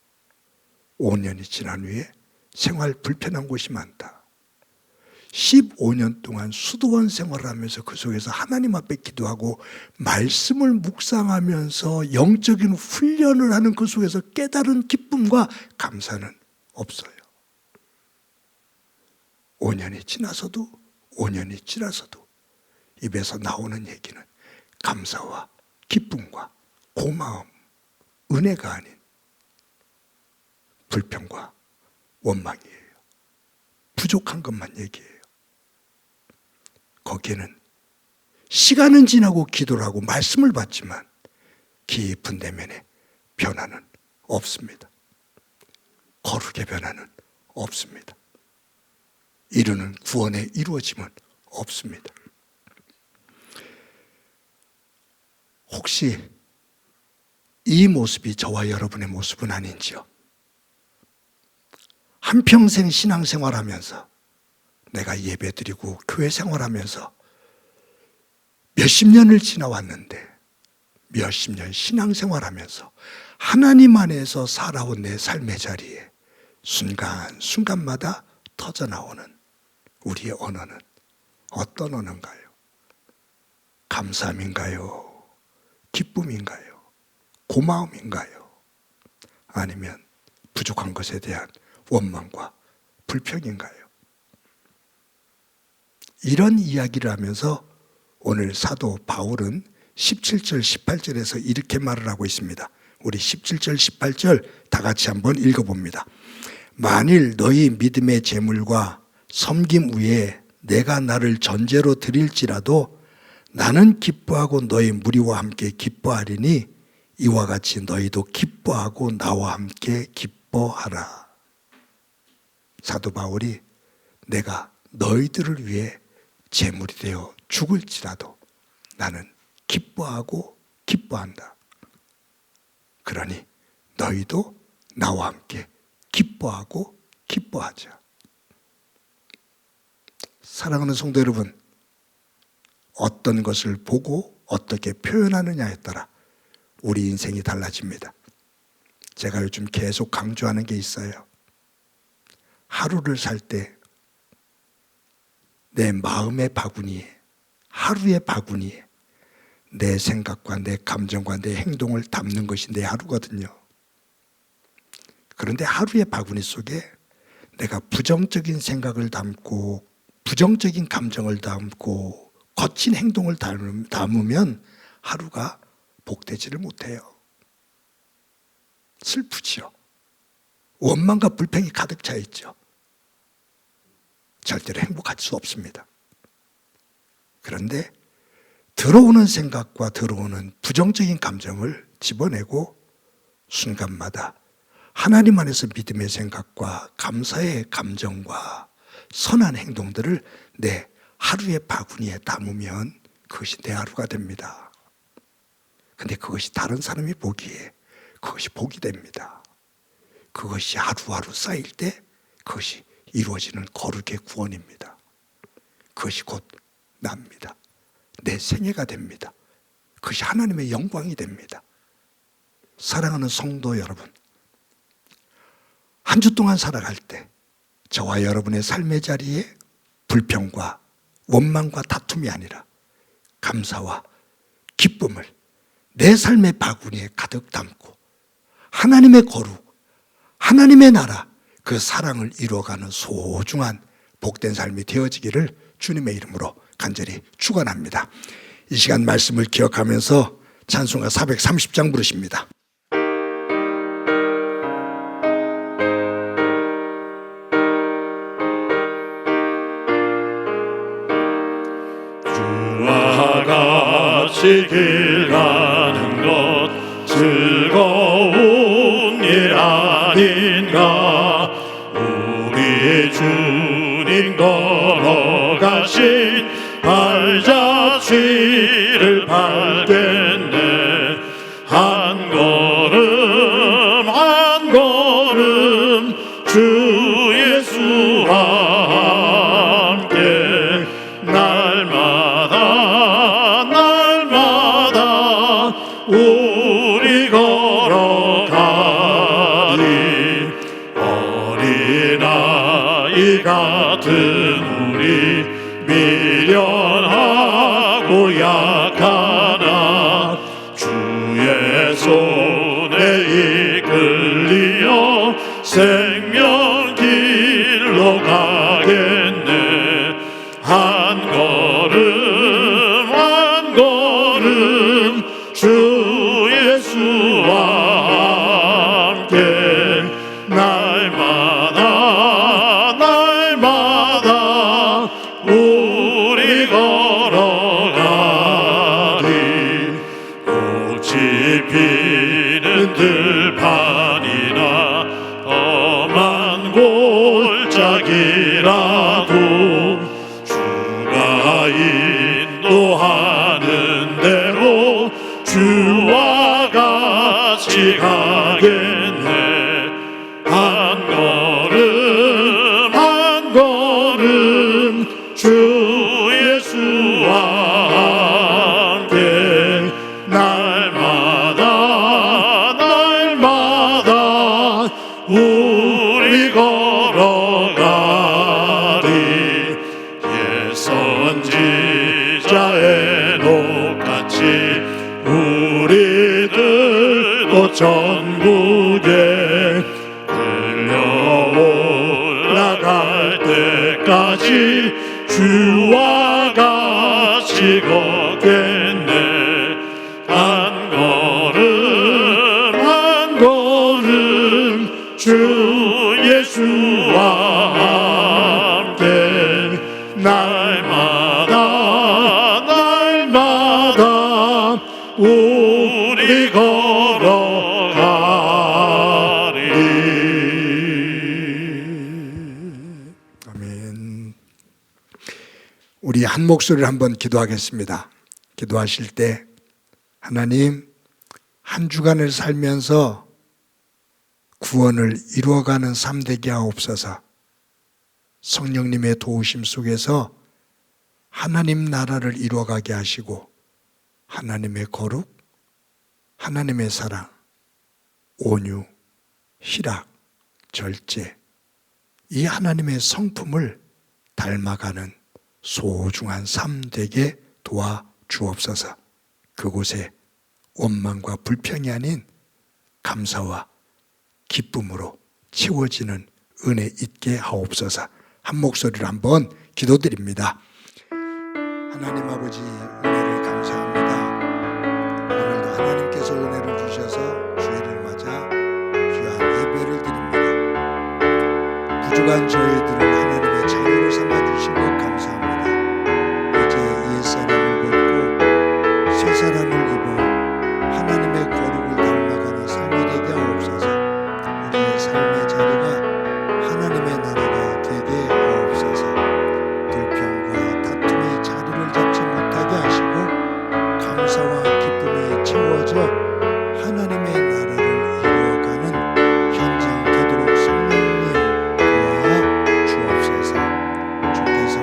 5년이 지난 후에 생활 불편한 곳이 많다. 15년 동안 수도원 생활을 하면서 그 속에서 하나님 앞에 기도하고 말씀을 묵상하면서 영적인 훈련을 하는 그 속에서 깨달은 기쁨과 감사는 없어요. 5년이 지나서도 입에서 나오는 얘기는 감사와 기쁨과 고마움, 은혜가 아닌 불평과 원망이에요. 부족한 것만 얘기해요. 거기에는 시간은 지나고 기도를 하고 말씀을 받지만 깊은 내면의 변화는 없습니다. 거룩의 변화는 없습니다. 이루는 구원의 이루어짐은 없습니다. 혹시 이 모습이 저와 여러분의 모습은 아닌지요? 한평생 신앙생활하면서 내가 예배드리고 교회 생활하면서 몇십 년을 지나왔는데 몇십 년 신앙생활하면서 하나님 안에서 살아온 내 삶의 자리에 순간순간마다 터져나오는 우리의 언어는 어떤 언어인가요? 감사함인가요? 기쁨인가요? 고마움인가요? 아니면 부족한 것에 대한 원망과 불평인가요? 이런 이야기를 하면서 오늘 사도 바울은 17절, 18절에서 이렇게 말을 하고 있습니다. 우리 17절, 18절 다 같이 한번 읽어봅니다. 만일 너희 믿음의 제물과 섬김 위에 내가 나를 전제로 드릴지라도 나는 기뻐하고 너희 무리와 함께 기뻐하리니 이와 같이 너희도 기뻐하고 나와 함께 기뻐하라. 사도 바울이 내가 너희들을 위해 제물이 되어 죽을지라도 나는 기뻐하고 기뻐한다. 그러니 너희도 나와 함께 기뻐하고 기뻐하자. 사랑하는 성도 여러분, 어떤 것을 보고 어떻게 표현하느냐에 따라 우리 인생이 달라집니다. 제가 요즘 계속 강조하는 게 있어요. 하루를 살 때 내 마음의 바구니에, 하루의 바구니에 내 생각과 내 감정과 내 행동을 담는 것이 내 하루거든요. 그런데 하루의 바구니 속에 내가 부정적인 생각을 담고 부정적인 감정을 담고 거친 행동을 담으면 하루가 복되지를 못해요. 슬프지요. 원망과 불평이 가득 차 있죠. 절대로 행복할 수 없습니다. 그런데 들어오는 생각과 들어오는 부정적인 감정을 집어내고 순간마다 하나님 안에서 믿음의 생각과 감사의 감정과 선한 행동들을 내 하루의 바구니에 담으면 그것이 내 하루가 됩니다. 근데 그것이 다른 사람이 보기에 그것이 복이 됩니다. 그것이 하루하루 쌓일 때 그것이 이루어지는 거룩의 구원입니다. 그것이 곧 납니다. 내 생애가 됩니다. 그것이 하나님의 영광이 됩니다. 사랑하는 성도 여러분, 한 주 동안 살아갈 때 저와 여러분의 삶의 자리에 불평과 원망과 다툼이 아니라 감사와 기쁨을 내 삶의 바구니에 가득 담고 하나님의 거룩, 하나님의 나라, 그 사랑을 이루어가는 소중한 복된 삶이 되어지기를 주님의 이름으로 간절히 축원합니다. 이 시간 말씀을 기억하면서 찬송가 430장 부르십니다. 주와 같이 길 가는 것 즐거운 일 아닌가. 우리 주님 걸어가신 발자취를 밟겠네. 한 걸음 한 걸음 주 예수와 함께 날마다 날마다 우리 걸어가리. 어린아이 같은 우리 미련하고 약하나 주의 손에 이끌리어 생명길로 가겠네. 한 걸음 한 걸음 주 예수와 함께 날마다 날마다 우리 걸어가리. 꽃이 피는 들판이나 험한 골짜기라도 주가 인도하는 대로 주와 같이 가겠네. 한 걸음 한 걸음 주 예수와 함께 날마다 날마다 우리 걸어가리. 옛 선지자의 녹같이 우리들도 전국에 들려올라갈 때까지 주와 같이 걷겠네. 한 걸음 한 걸음 주 예수와 함께 날마다 날마다 우리 걸어가리. 아멘. 우리 한 목소리를 한번 기도하겠습니다. 기도하실 때 하나님, 한 주간을 살면서 구원을 이루어가는 삶 되게 하옵소서. 성령님의 도우심 속에서 하나님 나라를 이루어가게 하시고 하나님의 거룩, 하나님의 사랑, 온유, 희락, 절제, 이 하나님의 성품을 닮아가는 소중한 삶 되게 도와주옵소서. 그곳에 원망과 불평이 아닌 감사와 기쁨으로 채워지는 은혜 있게 하옵소서. 한 목소리로 한번 기도드립니다. 하나님 아버지, 은혜를 감사합니다. 오늘도 하나님께서 은혜를 주셔서 주일을 맞아 귀한 예배를 드립니다. 부족한 저희들을 하나님의 자녀로 삼아주신 것 감사합니다. 이제 옛사람을 벗고 새사람을 입어 하나님의 거룩을 닮아가는 삶이 되게 하옵소서. 우리의 삶의 자리가 하나님의 나라가 되게 하옵소서. 불평과 다툼이 자리를 잡지 못하게 하시고 감사와 기쁨에 채워져 하나님의 나라를 이루어가는 현장 되도록 성령님 도와 주옵소서. 주께서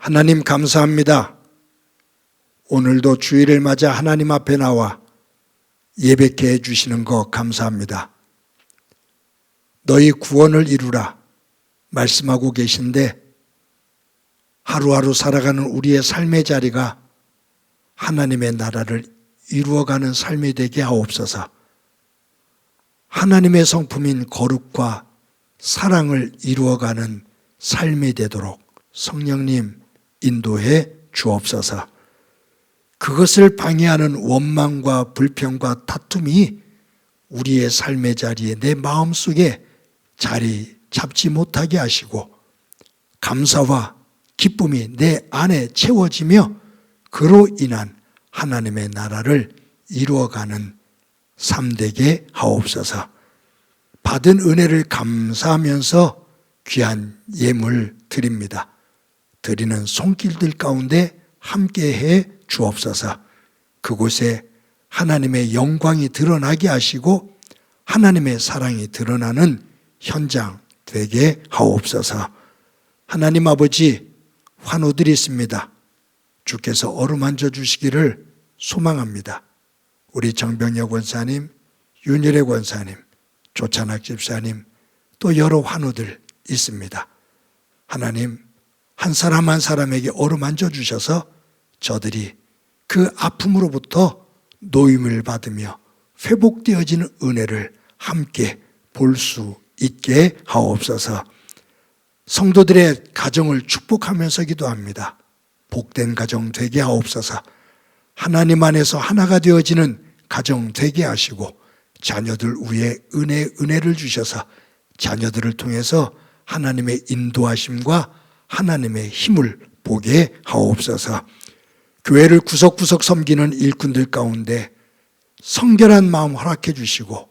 하나님 감사합니다. 오늘도 주일을 맞아 하나님 앞에 나와 예배케 해주시는 것 감사합니다. 너희 구원을 이루라 말씀하고 계신데 하루하루 살아가는 우리의 삶의 자리가 하나님의 나라를 이루어가는 삶이 되게 하옵소서. 하나님의 성품인 거룩과 사랑을 이루어가는 삶이 되도록 성령님 인도해 주옵소서. 그것을 방해하는 원망과 불평과 다툼이 우리의 삶의 자리에 내 마음속에 자리 잡지 못하게 하시고 감사와 기쁨이 내 안에 채워지며 그로 인한 하나님의 나라를 이루어가는 삶 되게 하옵소서. 받은 은혜를 감사하면서 귀한 예물 드립니다. 드리는 손길들 가운데 함께해 주옵소서. 그곳에 하나님의 영광이 드러나게 하시고 하나님의 사랑이 드러나는 현장 되게 하옵소서. 하나님 아버지 환호드리십니다. 주께서 어루만져 주시기를 소망합니다. 우리 정병혁 권사님, 윤일혜 권사님, 조찬학 집사님 또 여러 환우들 있습니다. 하나님 한 사람 한 사람에게 어루만져 주셔서 저들이 그 아픔으로부터 노임을 받으며 회복되어지는 은혜를 함께 볼 수 있게 하옵소서. 성도들의 가정을 축복하면서 기도합니다. 복된 가정 되게 하옵소서. 하나님 안에서 하나가 되어지는 가정 되게 하시고 자녀들 위에 은혜를 주셔서 자녀들을 통해서 하나님의 인도하심과 하나님의 힘을 보게 하옵소서. 교회를 구석구석 섬기는 일꾼들 가운데 성결한 마음 허락해 주시고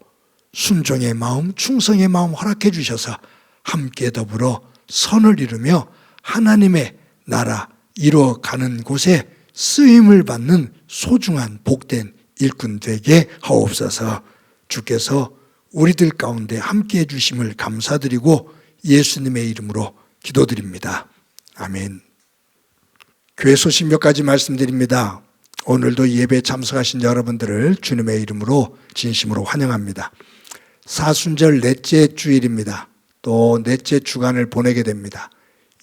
순종의 마음, 충성의 마음 허락해 주셔서 함께 더불어 선을 이루며 하나님의 나라 이루어가는 곳에 쓰임을 받는 소중한 복된 일꾼 되게 하옵소서. 주께서 우리들 가운데 함께해 주심을 감사드리고 예수님의 이름으로 기도드립니다. 아멘. 교회 소식 몇 가지 말씀드립니다. 오늘도 예배에 참석하신 여러분들을 주님의 이름으로 진심으로 환영합니다. 사순절 넷째 주일입니다. 또 넷째 주간을 보내게 됩니다.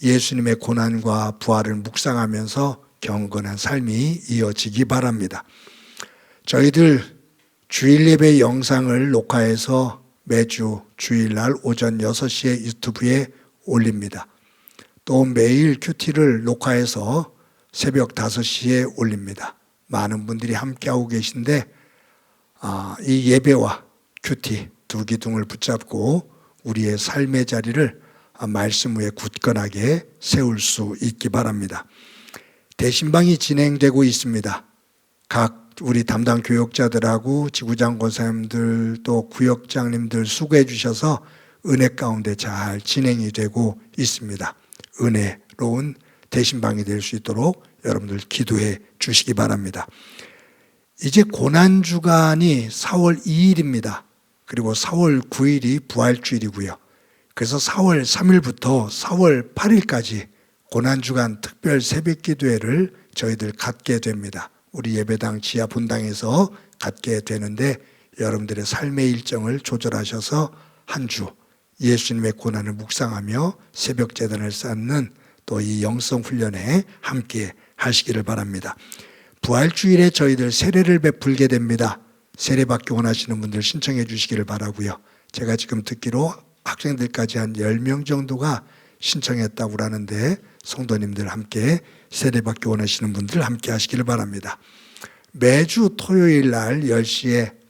예수님의 고난과 부활을 묵상하면서 경건한 삶이 이어지기 바랍니다. 저희들 주일 예배 영상을 녹화해서 매주 주일날 오전 6시에 유튜브에 올립니다. 또 매일 큐티를 녹화해서 새벽 5시에 올립니다. 많은 분들이 함께하고 계신데 이 예배와 큐티 두 기둥을 붙잡고 우리의 삶의 자리를 말씀 위에 굳건하게 세울 수 있기 바랍니다. 대신방이 진행되고 있습니다. 각 우리 담당 교역자들하고 지구장 권사님들 또 구역장님들 수고해 주셔서 은혜 가운데 잘 진행이 되고 있습니다. 은혜로운 대신방이 될 수 있도록 여러분들 기도해 주시기 바랍니다. 이제 고난주간이 4월 2일입니다. 그리고 4월 9일이 부활주일이고요. 그래서 4월 3일부터 4월 8일까지 고난주간 특별 새벽기도회를 저희들 갖게 됩니다. 우리 예배당 지하 분당에서 갖게 되는데 여러분들의 삶의 일정을 조절하셔서 한 주 예수님의 고난을 묵상하며 새벽 제단을 쌓는 또 이 영성훈련에 함께 하시기를 바랍니다. 부활주일에 저희들 세례를 베풀게 됩니다. 세례받기 원하시는 분들 신청해 주시기를 바라고요. 제가 지금 듣기로 학생들까지 한 10명 정도가 신청했다고 하는데 성도님들 함께 세례받기 원하시는 분들 함께 하시기를 바랍니다. 매주 토요일 날 10시에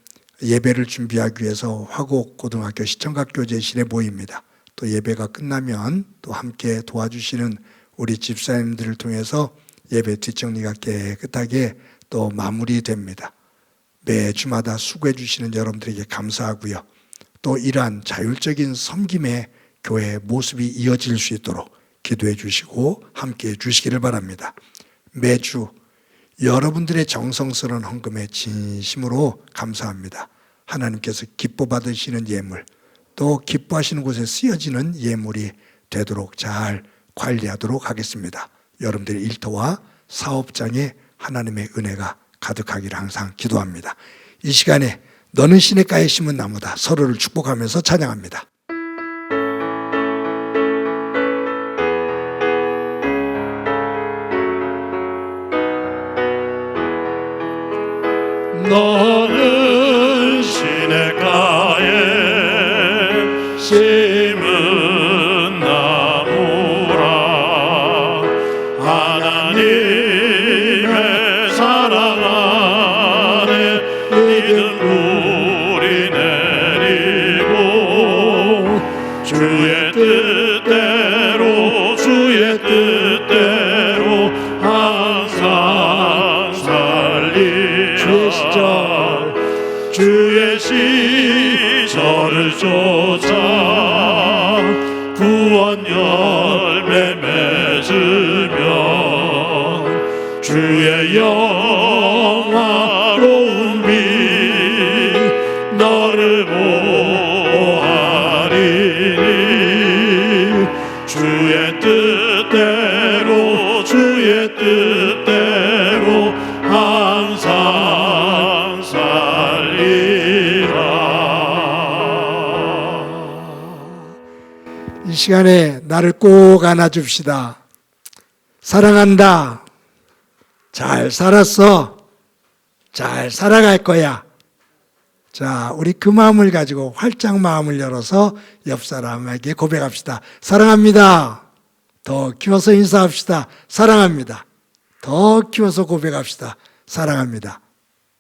예배를 준비하기 위해서 화곡고등학교 시청각교제실에 모입니다. 또 예배가 끝나면 또 함께 도와주시는 우리 집사님들을 통해서 예배 뒷정리가 깨끗하게 또 마무리됩니다. 매주마다 수고해 주시는 여러분들에게 감사하고요. 또 이러한 자율적인 섬김의 교회의 모습이 이어질 수 있도록 기도해 주시고 함께해 주시기를 바랍니다. 매주 여러분들의 정성스러운 헌금에 진심으로 감사합니다. 하나님께서 기뻐 받으시는 예물, 또 기뻐하시는 곳에 쓰여지는 예물이 되도록 잘 관리하도록 하겠습니다. 여러분들의 일터와 사업장에 하나님의 은혜가 가득하기를 항상 기도합니다. 이 시간에 너는 시냇가에 심은 나무다. 서로를 축복하면서 찬양합니다. 너는 시냇가에 심은 나무라. 하나님의 사랑 안에 믿음 뿌리 내리고 주의 뜻대로 항상 살리라. 주의 시절을 쫓아 구원 열매 맺으면 주의 영화로운 빛 너를 보하리니. 주의 뜻대로 항상 살리라. 이 시간에 나를 꼭 안아줍시다. 사랑한다. 잘 살았어. 잘 살아갈 거야. 자, 우리 그 마음을 가지고 활짝 마음을 열어서 옆 사람에게 고백합시다. 사랑합니다. 더 키워서 인사합시다. 사랑합니다. 더 키워서 고백합시다. 사랑합니다.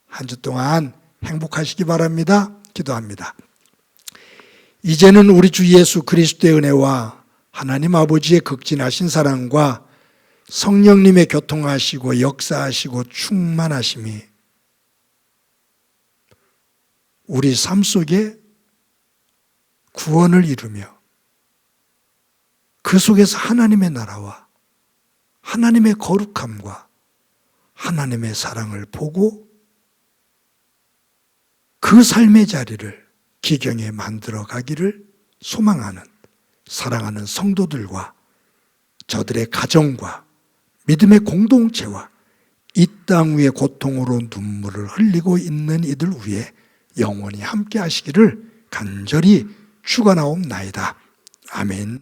한 주 동안 행복하시기 바랍니다. 기도합니다. 이제는 우리 주 예수 그리스도의 은혜와 하나님 아버지의 극진하신 사랑과 성령님의 교통하시고 역사하시고 충만하심이 우리 삶 속에 구원을 이루며 그 속에서 하나님의 나라와 하나님의 거룩함과 하나님의 사랑을 보고 그 삶의 자리를 기경에 만들어 가기를 소망하는 사랑하는 성도들과 저들의 가정과 믿음의 공동체와 이 땅 위에 고통으로 눈물을 흘리고 있는 이들 위에 영원히 함께 하시기를 간절히 축원하옵나이다. 아멘.